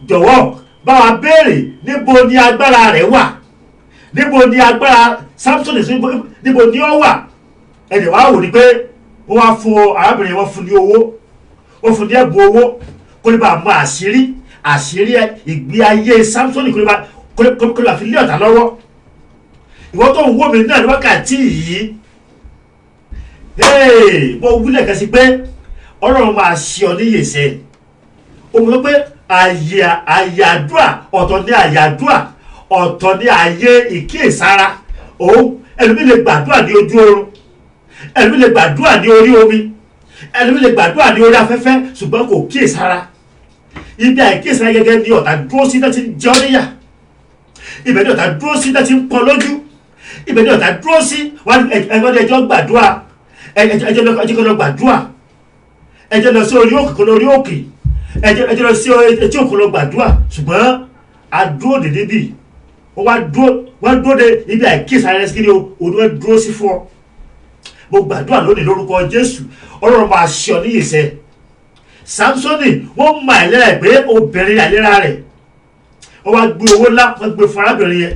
Jọ̀wọ́ bá wa béèrè níbo ni agbára rẹ̀ wà, níbo ni agbára Sámsónì níbo ni ó wà. Ẹni wàá wò ni pé wọ́n wá fún arábìnrin wọn fún ní owó, wọ́n fún ní ẹ̀bùn owó kó lè bá mọ àṣírí ìgbé ayé Sámsónì kó lè bá fi lé ọ̀tá lọ́wọ́. Ìwọ tó ń wò mí náà ní wákàtí yìí, mo wílẹ̀ kẹ́sí pé Ọlọ́run máa ṣe ọ níyèsẹ́. Ó mọ̀ pé àyàdúà ọ̀tọ̀ ní àyàdúà, ọ̀tọ̀ ní àyè ìkíyèsára. Ẹlòmí lè gbàdúà ní ojú oorun, ẹlòmí lè gbàdúà ní orí omi, ẹlòmí lè gbàdúà ní orí afẹ́fẹ́, ṣùgbọ́n kò kíyèsára. Ibi àìkíyèsára gẹ́gẹ́ ní ọ̀tá dúró sí náà ti ń jẹ ọ́ níyà. Ibẹ̀ ní ọ̀tá dúró sí náà ti ń pọn lójú. Ibẹ̀ ní ọ̀tá dúró sí ẹjọ́ gbàdúà, ẹjọ́ lọ gbàdúà, ẹjọ́ lọ sí orí òkè kan lórí òkè, ẹjọ́ lọ sí etí òkun lọ gbàdúà. Ṣùgbọ́n adúró dédé bì wọ́n dúró de ibi àìkíyèsára rẹ̀ sí kí ni òun wọ́n dúró sí fún ọ. Mo gbàdúrà lónìí lórúkọ Jésù, Ọlọ́run máa ṣe ọ níyèsẹ́. Samsoni wọ́n mọ àìlera ẹ̀ pé obìnrin àìlera rẹ̀ ó wá gbé owó ńlá wọ́n gbé fún arábìnrin yẹn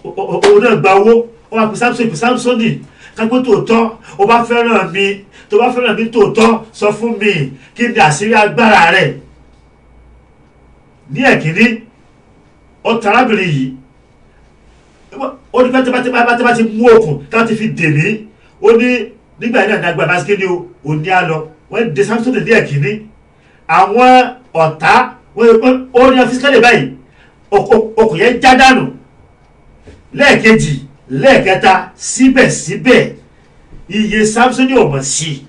òun náà gba owó ó wá pè Samsoni kápẹ́ tòótọ́ ó bá fẹ́ràn mi tó bá fẹ́ràn mi tòótọ́ sọ fún mi kí ni àṣírí agbára rẹ̀. Ní ẹ̀kíní ó ta arábìnrin yìí ó ní bá ti mú okùn tá ti fi dè mí ó ní nígbà yìí náà ní agbára báṣikẹ́ ni ó ní á lọ wọ́n dé Samsoni ní ẹ̀kíní àwọn ọ̀tá ó ní ọfíìsì báyìí okùn yẹn já dànù lẹ́ẹ̀kejì lẹ́ẹ̀kẹta síbẹ̀síbẹ̀ iye Samsoni ò mọ̀ sí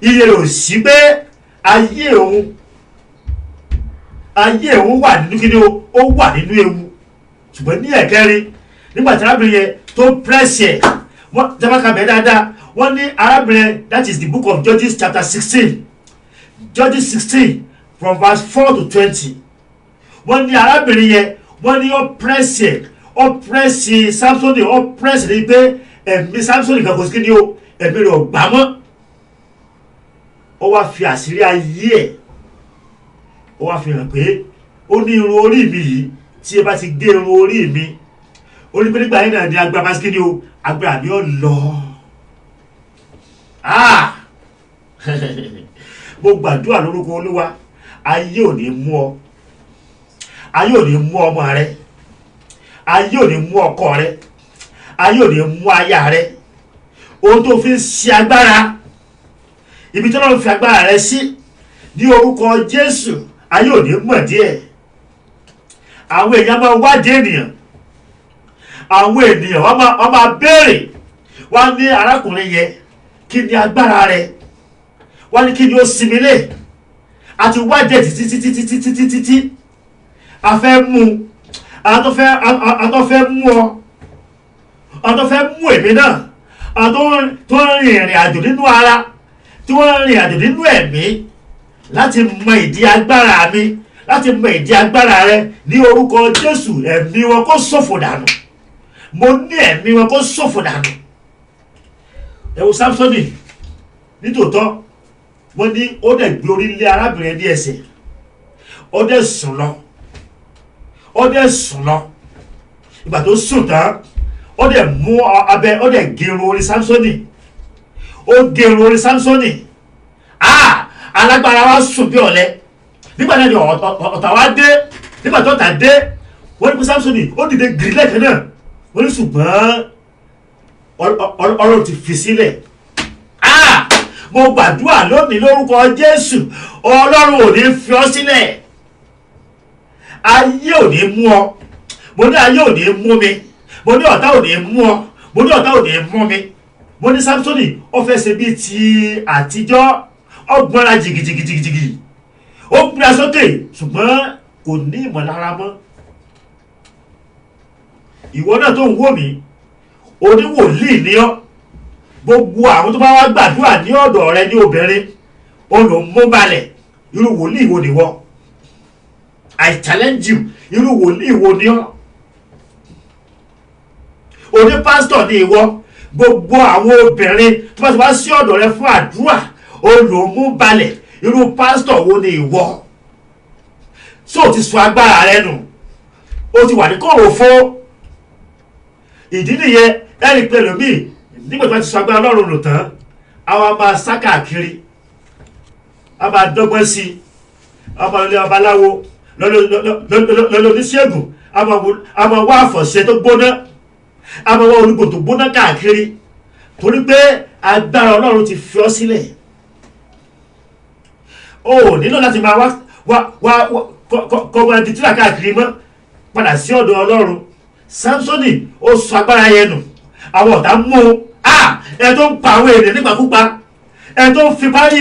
iye rò sí pé ayé òun wà nínú kíni ó wà nínú ewu. Ṣùgbọ́n ní ẹ̀kẹrin nígbà tí arábìnrin yẹn tó pírẹ́sì ẹ̀ wọ́n jábàkà bẹ́ẹ̀ dáadáa wọ́n ní arábìnrin, that is the book of Judges chapter 16 Judges 16 from verse 4 to 20 wọ́n ní arábìnrin yẹn wọ́n ní ó pírẹ́sì ẹ̀ ó pírẹ́sì Samsoni ó pírẹ́sì ní pé ẹ̀mí Samsoni kan kò sí kíni o ẹ̀mí rẹ̀ ò gbà mọ́. Ó wá fi àṣírí ayé ẹ̀ ó wá fi hàn pé ó ní irun orí mi yìí tí ẹ bá ti gé irun orí mi ó ní pé nígbà yẹn náà ní agbára bá sí kíni o agbára mi ò lọ. Mo gbàdúrà lórúkọ Olúwa ayé ò ní mú ọ, ayé ò ní mú ọmọ rẹ, ayé ò ní mú ọkọ rẹ, ayé ò ní mú aya rẹ. Ohun tó fi ń ṣe agbára ibi tí wọ́n fi agbára rẹ sí ní orúkọ Jésù ayé ò ní mọ̀ díẹ̀. Àwọn èèyàn máa wádìí ènìyàn, àwọn ènìyàn wọ́n máa béèrè wọ́n ní arákùnrin yẹn kí ni agbára rẹ̀, wọ́n ní kí ni ó sinmi lé àti wádìí títí a fẹ́ mú àwọn tó fẹ́ mú ọ, àwọn tó fẹ́ mú èmi náà, àwọn tó ń rìn ìrìn àjò nínú ara, tí wọ́n ń rìn àjò nínú ẹ̀mí láti mọ ìdí agbára mi, láti mọ ìdí agbára rẹ ní orúkọ Jésù ẹ̀mí wọn kó ṣòfò dànù. Mo ní ẹ̀mí wọn kó ṣòfò dànù. Ẹ wo Samsoni nítòótọ́ wọ́n ní ó dẹ̀ gbé orí lé arábìnrin ní ẹsẹ̀ ó dẹ̀ sùn lọ ìgbà tó sùn tán ó dẹ̀ mú abẹ ó dẹ̀ gé irun orí Samsoni ó gé irun orí Samsoni. Alágbára wa sùn bí ọ̀lẹ. Nígbà náà ni ọ̀tá wa dé, nígbà tó ọ̀tá dé wọ́n ní pé Samsoni ó dìde gírí lẹ́ẹ̀kan náà wọ́n ní ṣùgbọ́n Ọlọ́run ti fi sílẹ̀. Mo gbàdúrà lónìí lórúkọ Jésù Ọlọ́run ò ní fi ọ́ sílẹ̀, ayé ò ní mú ọ, mo ní ayé ò ní mú mi, mo ní ọ̀tá ò ní mú ọ, mo ní ọ̀tá ò ní mú mi. Mo ní Samsoni ó fẹ́ ṣe bí ti àtijọ́ ọgbọ́nra jìgìjìgìjìgì ó gbéra sókè ṣùgbọ́n kò ní ìmọ̀lára mọ́. Ìwọ náà tó ń wò mí oníwòlíì ní ọ́, gbogbo àwọn tó bá wá gbàdúrà ní ọ̀dọ̀ rẹ ní obìnrin olùmúbalẹ̀ irú wòlíì wo ni wọ́? I challenge you, irú wòlíì wo ni ọ́? Oní pásítọ̀ ni ìwọ, gbogbo àwọn obìnrin tó bá ti wá sí ọ̀dọ̀ rẹ fún àdúrà olùmúbalẹ̀ irú pásítọ̀ wo ni ìwọ? So ti sọ agbára rẹ nù, ó ti wà ní kòròfo. Ìdí nìyẹn ẹ̀rí pẹ̀lú mi nígbà tí wọ́n ti sọ agbára Ọlọ́run nù tán àwọn máa sá káàkiri, a máa dọ́gbọ́n sí i, a máa lé babaláwo lọ́lọ́ oníṣègùn, a máa wá àfọ̀ṣẹ tó gbóná, a máa wá olùgbò tó gbóná káàkiri torí pé agbára Ọlọ́run ti fi ọ́ sílẹ̀. O nílò láti máa wá kọ́gbọ́n di tíra káàkiri mọ́, padà sí ọ̀dọ̀ Ọlọ́run. Samsoni ó sọ agbára yẹn nù, àwọn ọ̀tá mú un. Ẹ tó ń pa àwọn ènìyàn nígbàkúpa, ẹ tó ń fi parí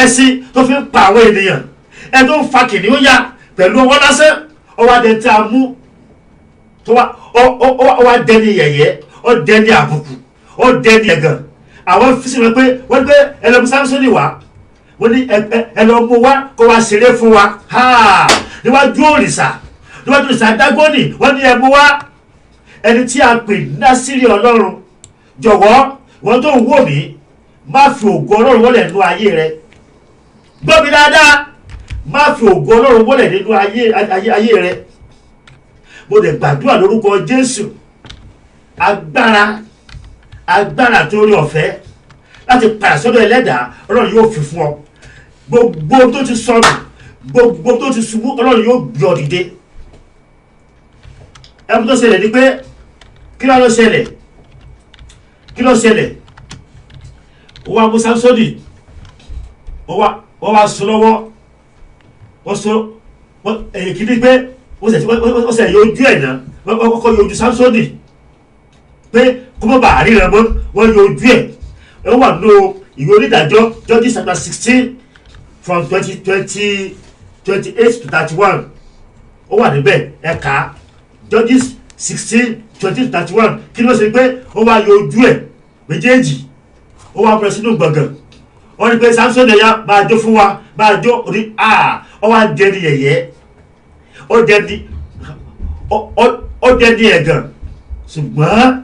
ẹṣin tó fi ń pa àwọn ènìyàn, ẹ tó ń fa kìnìún ya pẹ̀lú ọwọ́ lásán, ọwọ́ adẹ tí a mú tó wá dẹni yẹ̀yẹ́, ó dẹni àbùkù, ó dẹni ẹ̀gàn. Àwọn fi sí wọn pé wọ́n ní pé ẹ lọ mú Samsoni wá, wọ́n ní ẹ lọ mú wá kó wá ṣeré fún wa níwájú òrìṣà Dágónì, wọ́n ní ẹ mú wá. Ẹni tí a pè Násírì Ọlọ́run, jọ̀wọ́ wọ́n tó ń wò mí má fi ògo Ọlọ́run wọlé nú ayé rẹ. gbọ́ mi dáadáa, má fi ògo Ọlọ́run wọlé nínú ayé rẹ. Mo dẹ̀ gbàdúrà lórúkọ Jésù, agbára tó rí ọ̀fẹ́ láti padà sọ́dọ̀ ẹlẹ́dàá Ọlọ́run yóò fi fún ọ. Gbogbo tó ti sọnù, gbogbo tó ti ṣubú, Ọlọ́run yóò gbé ọ dìde. Ẹ̀mú tó ṣẹlẹ̀ ni pé kí ló ṣẹlẹ̀? Ó wá mú Sámsónì, wọ́n wá sọ lọ́wọ́, wọ́n sọ èyí kìíní pé wọ́n sẹ̀ yọ ojú ẹ̀ náà, wọ́n kọ́kọ́ yọ ojú Sámsónì pé kó má bàa ríran mọ́, wọ́n yọ ojú ẹ̀. Wọ́n wà nínú ìwé Onídàájọ́ Judges chapter 16 from 28 to 31. Ó wà níbẹ̀, ẹ̀ka Judges 16 20 to 31. Kí ló ṣe pé ó wá yọ ojú ẹ̀ méjèèjì, ó wá bẹ̀rẹ̀ sínú gbọ̀ngàn. Wọ́n ní pé Sámsónì ẹ̀yà máa jó fún wa, máa jó orí ó wá dẹni yẹ̀yẹ́, ó dẹni ẹ̀gàn. Ṣùgbọ́n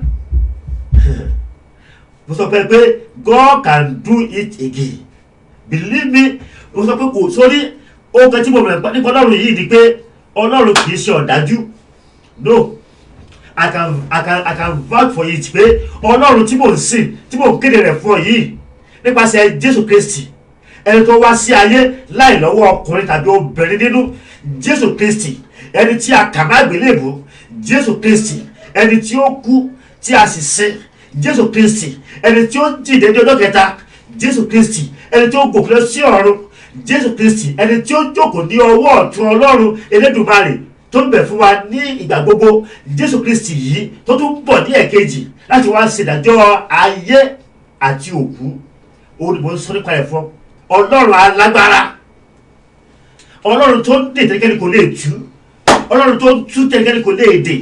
mo sọ pé God can do it again, believe me. Mo sọ pé kò sórí ohun tí mo bẹ̀rẹ̀ nípa Ọlọ́run yìí ni pé Ọlọ́run kì í ṣe ọ̀dájú. No, I can vouch for it pé Ọlọ́run tí mò ń sìn, tí mò ń kéde rẹ̀ fún ọ yìí nípasẹ̀ Jésù Kristi, ẹni tó wá sí ayé láì lọ́wọ́ ọkùnrin tàbí obìnrin nínú. Jésù Kristi, ẹni tí a kà má àgbélébùú. Jésù Kristi, ẹni tí ó kú tí a sì sin. Jésù Kristi, ẹni tí ó jíǹde ní ọjọ́ kẹta. Jésù Kristi, ẹni tí ó gòkè lọ sí ọ̀run. Jésù Kristi, ẹni tí ó jókòó ní ọwọ́ ọ̀tún Ọlọ́run Elédùmarè tó ń bẹ̀ fún wa ní ìgbà gbogbo. Jésù Kristi yìí tó tún bọ̀ ní ẹ̀kejì láti wá ṣèdájọ́ ayé àti òkú. Olùbọ̀ ń sọ nípa ẹ̀ fún Ọlọ́run alágbára, Ọlọ́run tó ń dè tẹ́lẹ̀kẹ́ni kò lè tú, Ọlọ́run tó ń tú tẹ́lẹ̀kẹ́ni kò lè dè.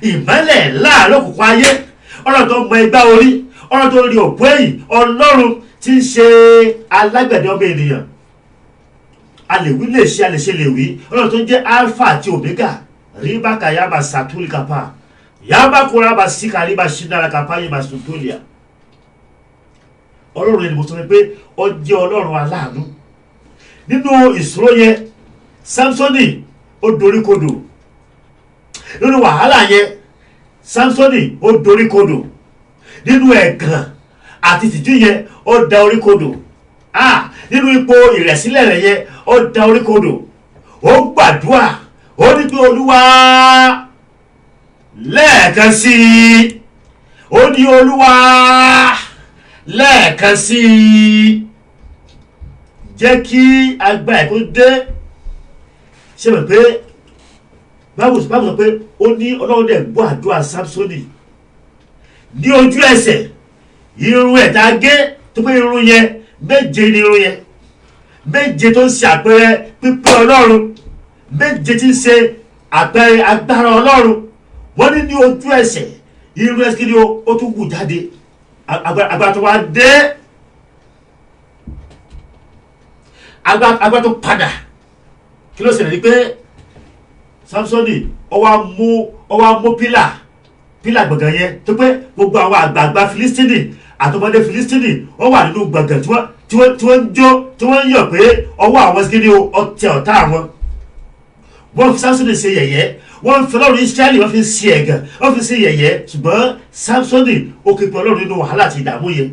Ìmọ́lẹ̀ láàárọ̀ òkùnkùn ayé, Ọlọ́run tó mọ ẹgbá orí, Ọlọ́run tó rí òpó ẹ̀yìn, Ọlọ́run tí ń ṣe alágbẹ̀dẹ ọmọ ènìyàn. A lè wí lè ṣe, a lè ṣe lè wí. Ọlọ́run tó ń jẹ́ Alpha àti Omega. Ríbá kàyába sàtúlì kàpá, yába kórába síkà ríbá ṣínára kàpá yìí máa sùn tó lìà. Ọlọ́run ẹni mo sọ pé ó jẹ́ Ọlọ́run aláàánú. Nínú ìṣòro yẹn, Sámsónì ó doríkodò. Nínú wàhálà yẹn, Sámsónì ó doríkodò. Nínú ẹ̀gàn àti ìtìjú yẹn, ó da oríkodò. Nínú ipò ìrẹ̀sílẹ̀ rẹ̀ yẹn, ó da oríkodò. Ó gbàdúrà, ó ní pé Olúwa lẹ́ẹ̀kan sí i. Ó ní Olúwa lẹ́ẹ̀kan sí i, jẹ́ kí agbá ẹ̀ kó dé. Ṣé mọ̀ pé báwo sọ pé ó ní Ọlọ́run dẹ̀ gbọ́ àdúrà Sámsónì ní ojú ẹsẹ̀. Irun ẹ̀ tá a gé, tó pé irun yẹn méje ni irun yẹn, méje tó ń ṣe àpẹẹrẹ pípé Ọlọ́run, méje tí ń ṣe àpẹẹrẹ agbára Ọlọ́run. Wọ́n ní ojú ẹsẹ̀, irun ẹsẹ̀ kí ni ó tún wù jáde. Agbára tó wá dé, agbára tó padà. Kí ló ṣẹlẹ̀ ni pé Sámsónì ó wá mú pílà gbọ̀ngàn yẹn, tó pé gbogbo àwọn àgbààgbà Filistini àtọmọdé Filistini ó wà nínú gbọ̀ngàn tí wọ́n ń jó, tí wọ́n ń yọ̀ pé ọwọ́ àwọn sí ní ọtẹ ọ̀tá àwọn. Wọ́n fi Sámsónì ṣe yẹ̀yẹ́, wọ́n fi Ọlọ́run Ísírẹ́lì wọ́n fi ṣe ẹ̀gàn, wọ́n fi ṣe yẹ̀yẹ́. Ṣùgbọ́n Sámsónì ó képe Ọlọ́run nínú wàhálà àti ìdààmú yẹn.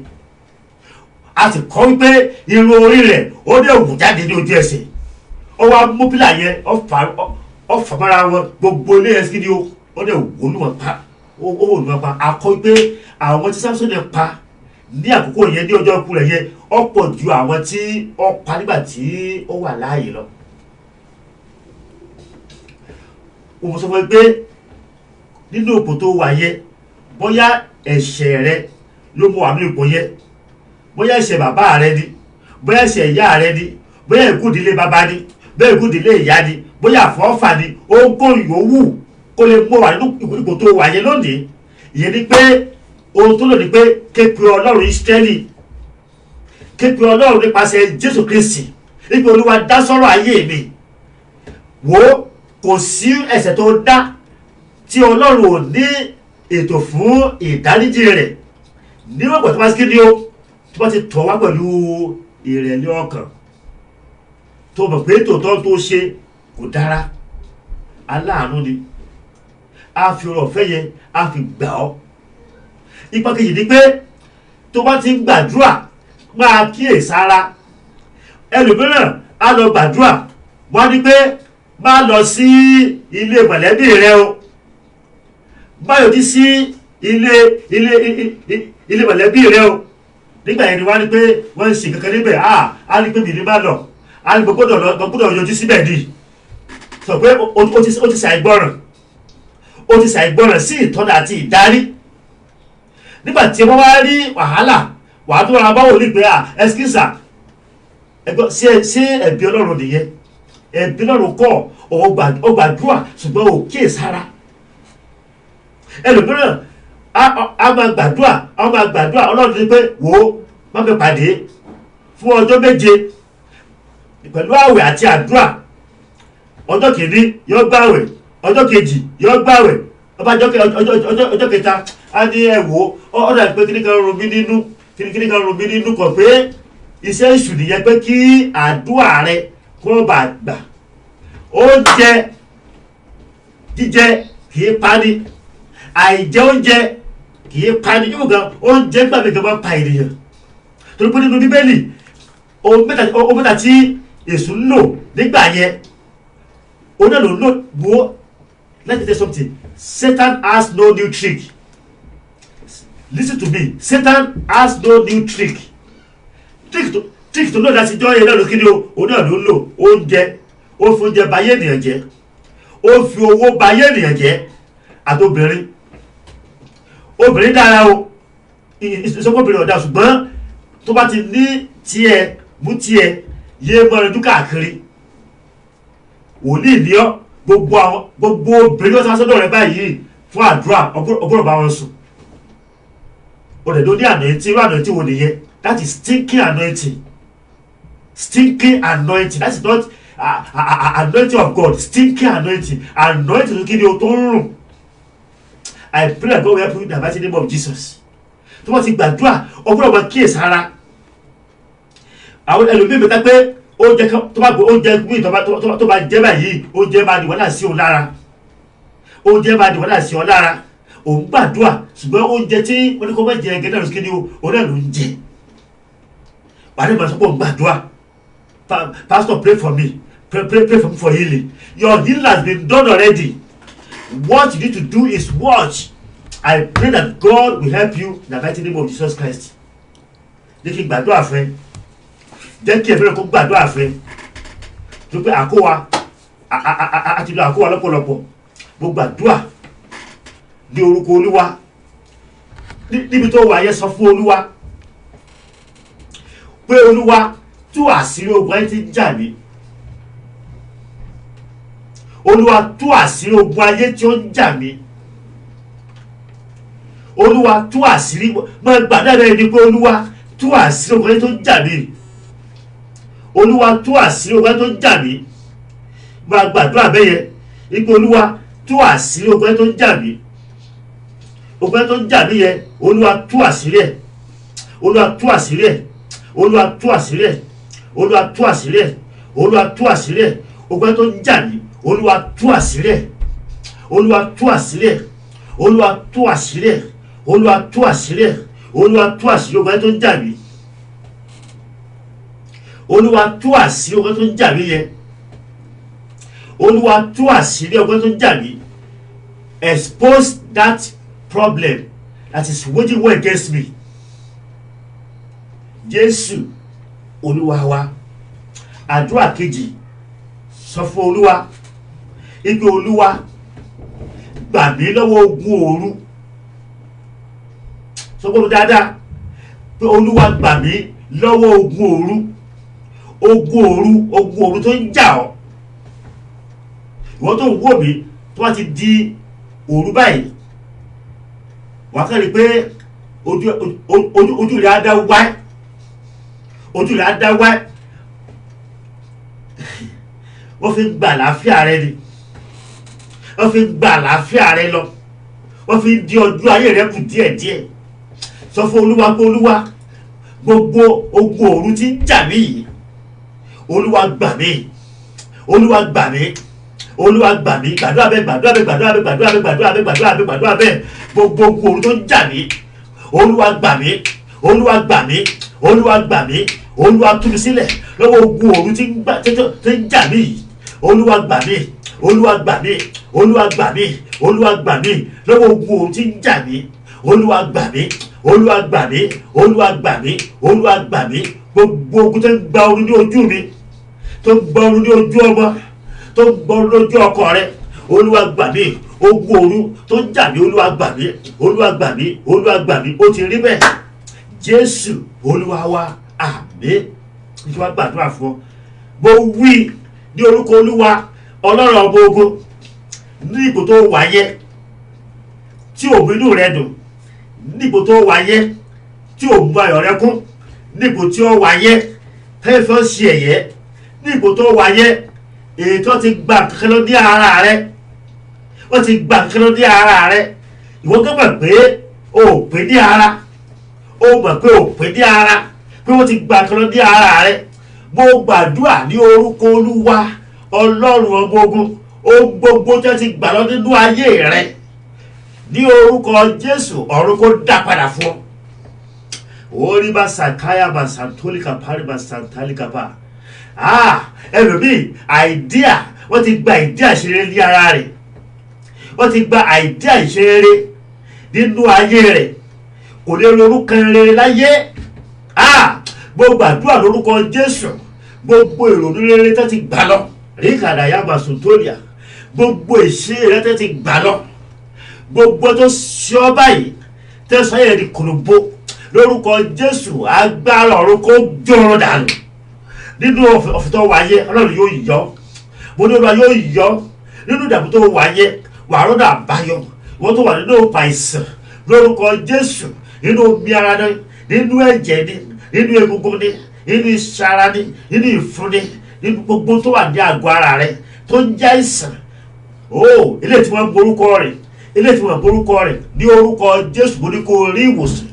A ti kọ́ wípé irun orí rẹ̀ ó dé wù jáde ní ojú ẹsẹ̀. Ó wá mú pílà yẹn, ó fà mára wọn, gbogbo ilé yẹn sí ní ó dé wò ní wọn pa, ó wò ní wọn pa. A kọ́ wípé àwọn tí Sámsónì pa ní àkókò yẹn, ní ọjọ́ ikú rẹ̀ yẹn, ó pọ̀ ju àwọn tí ó pa nígbà tí ó wà láàyè lọ. Mo sọ fún ẹ pé nínú ipò tó wà yẹn, bóyá ẹ̀ṣẹ̀ rẹ ló mú wà nínú ipò yẹn, bóyá ẹ̀ṣẹ̀ bàbá rẹ ni, bóyá ẹ̀ṣẹ̀ ìyá rẹ ni, bóyá ìkúdílé bàbá ni, bóyá ìkúdílé ìyá ni, bóyá àfọ́fà ni, ohunkóhun yòówù kó lè mú wà nínú ipò tó wà yẹn lónìí. Ìyẹn ni pé ohun tó lò ní pé képe Ọlọ́run Ísírẹ́lì, képe Ọlọ́run nípasẹ̀ Jésù Kristi, nípa Olúwa dá sọ́rọ̀ ayé mi. Wo kò sí ẹ̀ṣẹ̀ tó dá tí Ọlọ́run ò ní ètò fún ìdáríjì rẹ̀ níwọ̀n pọ̀ tó bá sí kí ni ó tó bá ti tọ̀ wá pẹ̀lú ìrẹ̀lẹ̀ ọkàn. tó mọ̀ pé tòótọ́ tó ṣe kò dára, aláàánú ni, a fi ọ̀rọ̀ ọ̀fẹ́ yẹn a fi gbà ọ́. Ipa kejì ni pé tó bá ti ń gbàdúrà máa kíyèsára. Ẹlòmíràn á lọ gbàdúrà wọ́n ní pé má lọ sí ilé mọ̀lẹ́bí rẹ o, báyọ̀ ti sí ilé mọ̀lẹ́bí rẹ o. Nígbà yẹn ni wọ́n ní pé wọ́n ń ṣe kankan níbẹ̀, á ní pé mi ní má lọ, á ní gbọ́dọ̀ yọjú síbẹ̀ ni. Sọ pé ó ti ṣàìgbọràn, ó ti ṣàìgbọràn sí ìtọ́nà àti ìdarí. Nígbà tí wọ́n wá rí wàhálà, wàá tó ra báwo ní pé ẹskísà ẹgbọ́n ṣé ẹ̀bí Ọlọ́run nìyẹn? Ẹ̀bí Ọlọ́run kọ́ ó gbàdúrà ṣùgbọ́n ò kíyèsára. Ẹlòmíràn a máa gbàdúrà Ọlọ́run ní pé wò ó má fẹ́ pàdé fún ọjọ́ 7 pẹ̀lú àwẹ̀ àti àdúrà. Ọjọ́ kìíní yóò gbàwẹ̀, ọjọ́ kejì yóò gbàwẹ̀, ọjọ́ kẹta a ní ẹ̀wò ọ̀dà pé kíní kan rò mí nínú kọ̀ pé iṣẹ́ èṣù nìyẹn pé kí àdúrà rẹ kó bá gbà. Oúnjẹ jíjẹ kìí pani, àìjẹ oúnjẹ kìí pani, yóò gan oúnjẹ gbàgbé gan máa pa ènìyàn. Torí pé nínú Bíbélì ohun mẹ́ta tí èṣù ń lò nígbà yẹn òun náà ló ń lò wò. Let me tell you something. Satan has no new trick. Listen to me. Satan has no new trick. Trick tó lò láti jọ́ yẹn náà ló kí ni o, òun náà ló ń lò oúnjẹ. Ó fi oúnjẹ bayé ènìyàn jẹ́, ó fi owó bayé ènìyàn jẹ́. Àti obìnrin dára o, ìsọpọ̀bìnrin ọ̀dà, ṣùgbọ́n tó bá ti ní tiẹ̀ mú tiẹ̀ yé mọ́rin dún káàkiri. Wòlíì ní ọ́, gbogbo obìnrin ọ̀sán sọ́dọ̀ rẹ̀ báyìí fún àdúrà ọgbọ́n bá wọn sùn. O lè ló ní anointing, irú anointing wo nìyẹn? That is stinking anointing. Stinking anointing. That is not anointing of God. Stinking anointing. Anointing tó kí ni o tó ń rùn. I pray that God will help you in the mighty name of Jesus. Tó bá ti gbàdúrà ọgbọ́n ọmọ kíyèsára. Àwọn ẹlòmíì bẹ̀tẹ̀ pé oúnjẹ tó bá gbé oúnjẹ míì tó bá jẹ́ báyìí, oúnjẹ máa di wàhálà sí òun lára. Oúnjẹ máa di wàhálà sí òun lára. Òun gbàdúrà ṣùgbọ́n oúnjẹ tí wọ́n ní kó má jẹ ẹgẹ náà ló kí ni o, òun náà ló ń jẹ. Wàá ní ma sọ pé òun gbàdúrà. Pastor, pray for me. Pray for me for healing. Your healing has been done already. What you need to do is watch. I pray that God will help you in the mighty name of Jesus Christ. Jẹ́ kí gbàdúrà fẹ́. Jẹ́ kí ẹ̀fẹ́ rẹ̀ kó gbàdúrà fẹ́. Tó pé àkówá àti lọ àkówá lọ́pọ̀lọpọ̀. Mo gbàdúrà ní orúkọ Olúwa. Níbi tó wà yẹ sọ fún Olúwa pé Olúwa tú àṣírí ogun ayé tí ń jà mí. Olúwa tú àṣírí ogun ayé tí ó ń jà mí. Olúwa tú àṣírí, máa gbàdúrà bẹ́ẹ̀ ni pé Olúwa tú àṣírí ogun ayé tó ń jà mí. Olúwa tú àṣírí ogun ayé tó ń jà mí. Máa gbàdúrà bẹ́ẹ̀ yẹn ni pé Olúwa tú àṣírí ogun ayé tó ń jà mí. Ogun ayé tó ń jà mí yẹn Olúwa tú àṣírí ẹ̀. Olúwa tú àṣírí ẹ̀. Olúwa tú àṣírí ẹ̀. Olúwa tú àṣírí ẹ̀. Olúwa tú àṣírí ẹ̀. Ogun ayé tó ń jà mí Olúwa tú àṣírí ẹ̀. Olúwa tú àṣírí ẹ̀. Olúwa tú àṣírí ẹ̀. Olúwa tú àṣírí ẹ̀. Olúwa tú àṣírí ogun ayé tó ń jà mí. Olúwa tú àṣírí ogun ayé tó ń jà mí yẹn. Olúwa tú àṣírí ogun ayé tó ń jà mí. Expose that problem that is waging war against me. Jésù Olúwa wa. Àdúrà kejì sọ fún Olúwa ipe Olúwa gbà mí lọ́wọ́ ogun òru. Sọ fún mi dáadáa pé Olúwa gbà mí lọ́wọ́ ogun òru. Ogun òru tó ń jà ọ́. Ìwọ tó ń wò mí tó bá ti di òru báyìí wà kàn rí pé ojú rẹ̀ á dá wáyé. Ojú rẹ̀ á dá wáyé. Wọ́n fi gbà àlàáfíà rẹ ni. Wọ́n fi gbà àlàáfíà rẹ lọ. Wọ́n fi di ọjọ́ ayé rẹ kù díẹ̀díẹ̀. Sọ fún Olúwa pé Olúwa gbogbo ogun òru tí ń jà mí yìí Olúwa gbà mí, Olúwa gbà mí, Olúwa gbà mí. Gbàdúrà bẹ́ẹ̀, gbàdúrà bẹ́ẹ̀, gbàdúrà bẹ́ẹ̀, gbàdúrà bẹ́ẹ̀, gbàdúrà bẹ́ẹ̀, gbàdúrà bẹ́ẹ̀, gbàdúrà bẹ́ẹ̀. Gbogbo òru tó ń jà mí, Olúwa gbà mí, Olúwa gbà mí, Olúwa gbà mí, Olúwa tú mi sílẹ̀ lọ́wọ́ ogun òru tí ń jà mí yìí. Olúwa gbà mí, Olúwa gbà mí, Olúwa gbà mí, Olúwa gbà mí lọ́wọ́ ogun òru tí ń jà mí. Olúwa gbà mí, Olúwa gbà mí, Olúwa gbà mí, Olúwa gbà mí. Gbogbo ogun tó ń gba oru ní ojú mi, tó ń gba oru ní ojú ọmọ, tó ń gba oru lójú ọkọ rẹ, Olúwa gbà mí. Ogun òru tó ń jà mí, Olúwa gbà mí, Olúwa gbà mí, Olúwa gbà mí. Ó ti rí bẹ́ẹ̀. Jésù Olúwa wa, àmín. Ìjọba gbàdúrà fún ọ. Mo wí ní orúkọ Olúwa Ọlọ́run ọmọ ogun, ní ipò tó wáyé tí ò mú inú rẹ dùn, ní ipò tó wáyé tí ò mú ayọ̀ rẹ kún, ní ipò tí ó wáyé tẹ́lẹ̀ fẹ́ ṣe ẹ̀yẹ, ní ipò tó wáyé èyí tó ti gba kankan lọ ní ara rẹ, wọ́n ti gba kankan lọ ní ara rẹ. Ìwọ́n tó mọ̀ pé o ò pé ní ara, o mọ̀ pé o ò pé ní ara, pé wọ́n ti gba kankan lọ ní ara rẹ. Mo gbàdúrà ní orúkọ Olúwa Ọlọ́run ọmọ ogun, ohun gbogbo tí wọ́n ti gbà lọ nínú ayé rẹ, ní orúkọ Jésù ọ̀run kó dá padà fún ọ. Orí bá sàkáyà bá sàntólíkà parí bá sàntálíkà pa. Ẹlòmíì àìdíà, wọ́n ti gba àìdíà ìṣeré ní ara rẹ̀, wọ́n ti gba àìdíà ìṣeré nínú ayé rẹ̀, kò lè ronú kan rere láyé. Gbogbo àdúrà lórúkọ Jésù, gbogbo ìrònú rere tó ti gbà lọ, ríkàdà yàgbà sòtóríà, gbogbo ìṣe rẹ tó ti gbà lọ, gbogbo tó ṣe ọ báyìí tẹsán yẹn di kòlòbó, lórúkọ Jésù agbára ọ̀run kó jọrọ dànù nínú ọ̀fìn tó wáyé. Ọlọ́run yóò yọ, mo ní Olúwa yóò yọ nínú ìdààmú tó wáyé. Wàá rọ́nà àbáyọ wọ́n tó wà nínú òpá àìsàn, lórúkọ Jésù. Nínú omi ara ni, nínú ẹ̀jẹ̀ ni, nínú egungun ni, nínú iṣan ara ni, nínú ìfun ni, nínú gbogbo tó wà ní àgọ́ ara rẹ tó ń já ìsàn. Ilé tí wọ́n borúkọ rẹ̀, ilé tí wọ́n borúkọ rẹ̀, ní orúkọ Jésù. Mo ní kó rí ìwòsàn,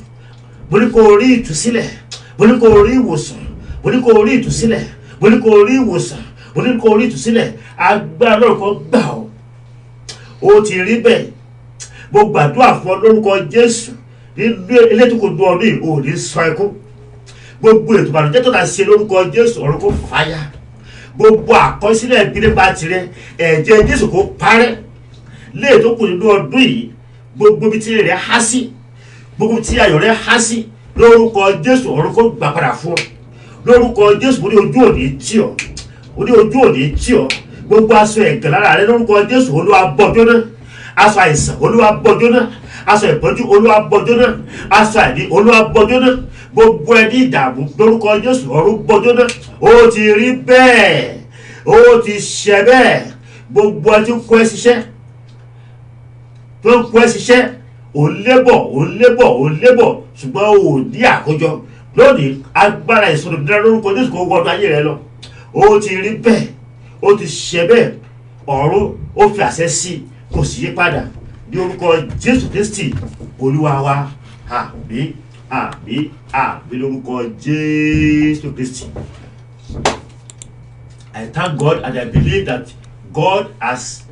mo ní kó rí ìtúsílẹ̀, mo ní kó rí ìwòsàn, mo ní kó rí ìtúsílẹ̀, mo ní kó rí ìwòsàn, mo ní kó rí ìtúsílẹ̀. Agbára lọ́rùn kan gbà ọ́. Ó ti rí bẹ́ẹ̀. Mo gbàdúrà fún ọ lórúkọ Jésù. Nínú ilé tó kò dùn ọ ní òní sọ ẹkún. Gbogbo ètò ìbànújẹ́ tó ta ṣe lórúkọ Jésù ọ̀run kó fàyà. Gbogbo àkọsílẹ̀ ìbí nípa tirẹ̀, ẹ̀jẹ̀ Jésù kó parẹ́. Léè tó kù nínú ọdún yìí, gbogbo ibi tí rẹ̀ há sí, gbogbo tí ayọ̀ rẹ̀ há sí, lórúkọ Jésù ọ̀run kó gbà padà fún ọ. Lórúkọ Jésù mo ní ojú òní tì ọ́, mo ní ojú òní tì ọ́. Gbogbo aṣọ ẹ̀gàn lára rẹ lórúkọ Jésù Olúwa bọ́ jóná. Aṣọ àìsàn Olúwa bọ́ jóná. Aṣọ ìpọ́njú Olúwa bọ́ jóná. Aṣọ àìní Olúwa bọ́ jóná. Gbogbo ẹni ìdààmú lórúkọ Jésù ọ̀run bọ́ jóná. Ó ti rí bẹ́ẹ̀, ó ti ṣẹ bẹ́ẹ̀. Gbogbo ẹni tí ń kọ́ ẹ ṣiṣẹ́, tó ń kọ́ ẹ ṣiṣẹ́, ò ń lébọ̀, ò ń lébọ̀, ò ń lébọ̀, ṣùgbọ́n ò ní àkójọ. Lónìí agbára ìsọdọ̀ dídá lórúkọ Jésù kó wọnú ayé rẹ lọ. Ó ti rí bẹ́ẹ̀, ó ti ṣẹ bẹ́ẹ̀. Ọ̀run ó fi àṣẹ sí, kò sì yí padà. Ní orúkọ Jésù Kristi Olúwa wa, àmín, àmín, àmín lórúkọ Jésù Kristi. I thank God and I believe that God has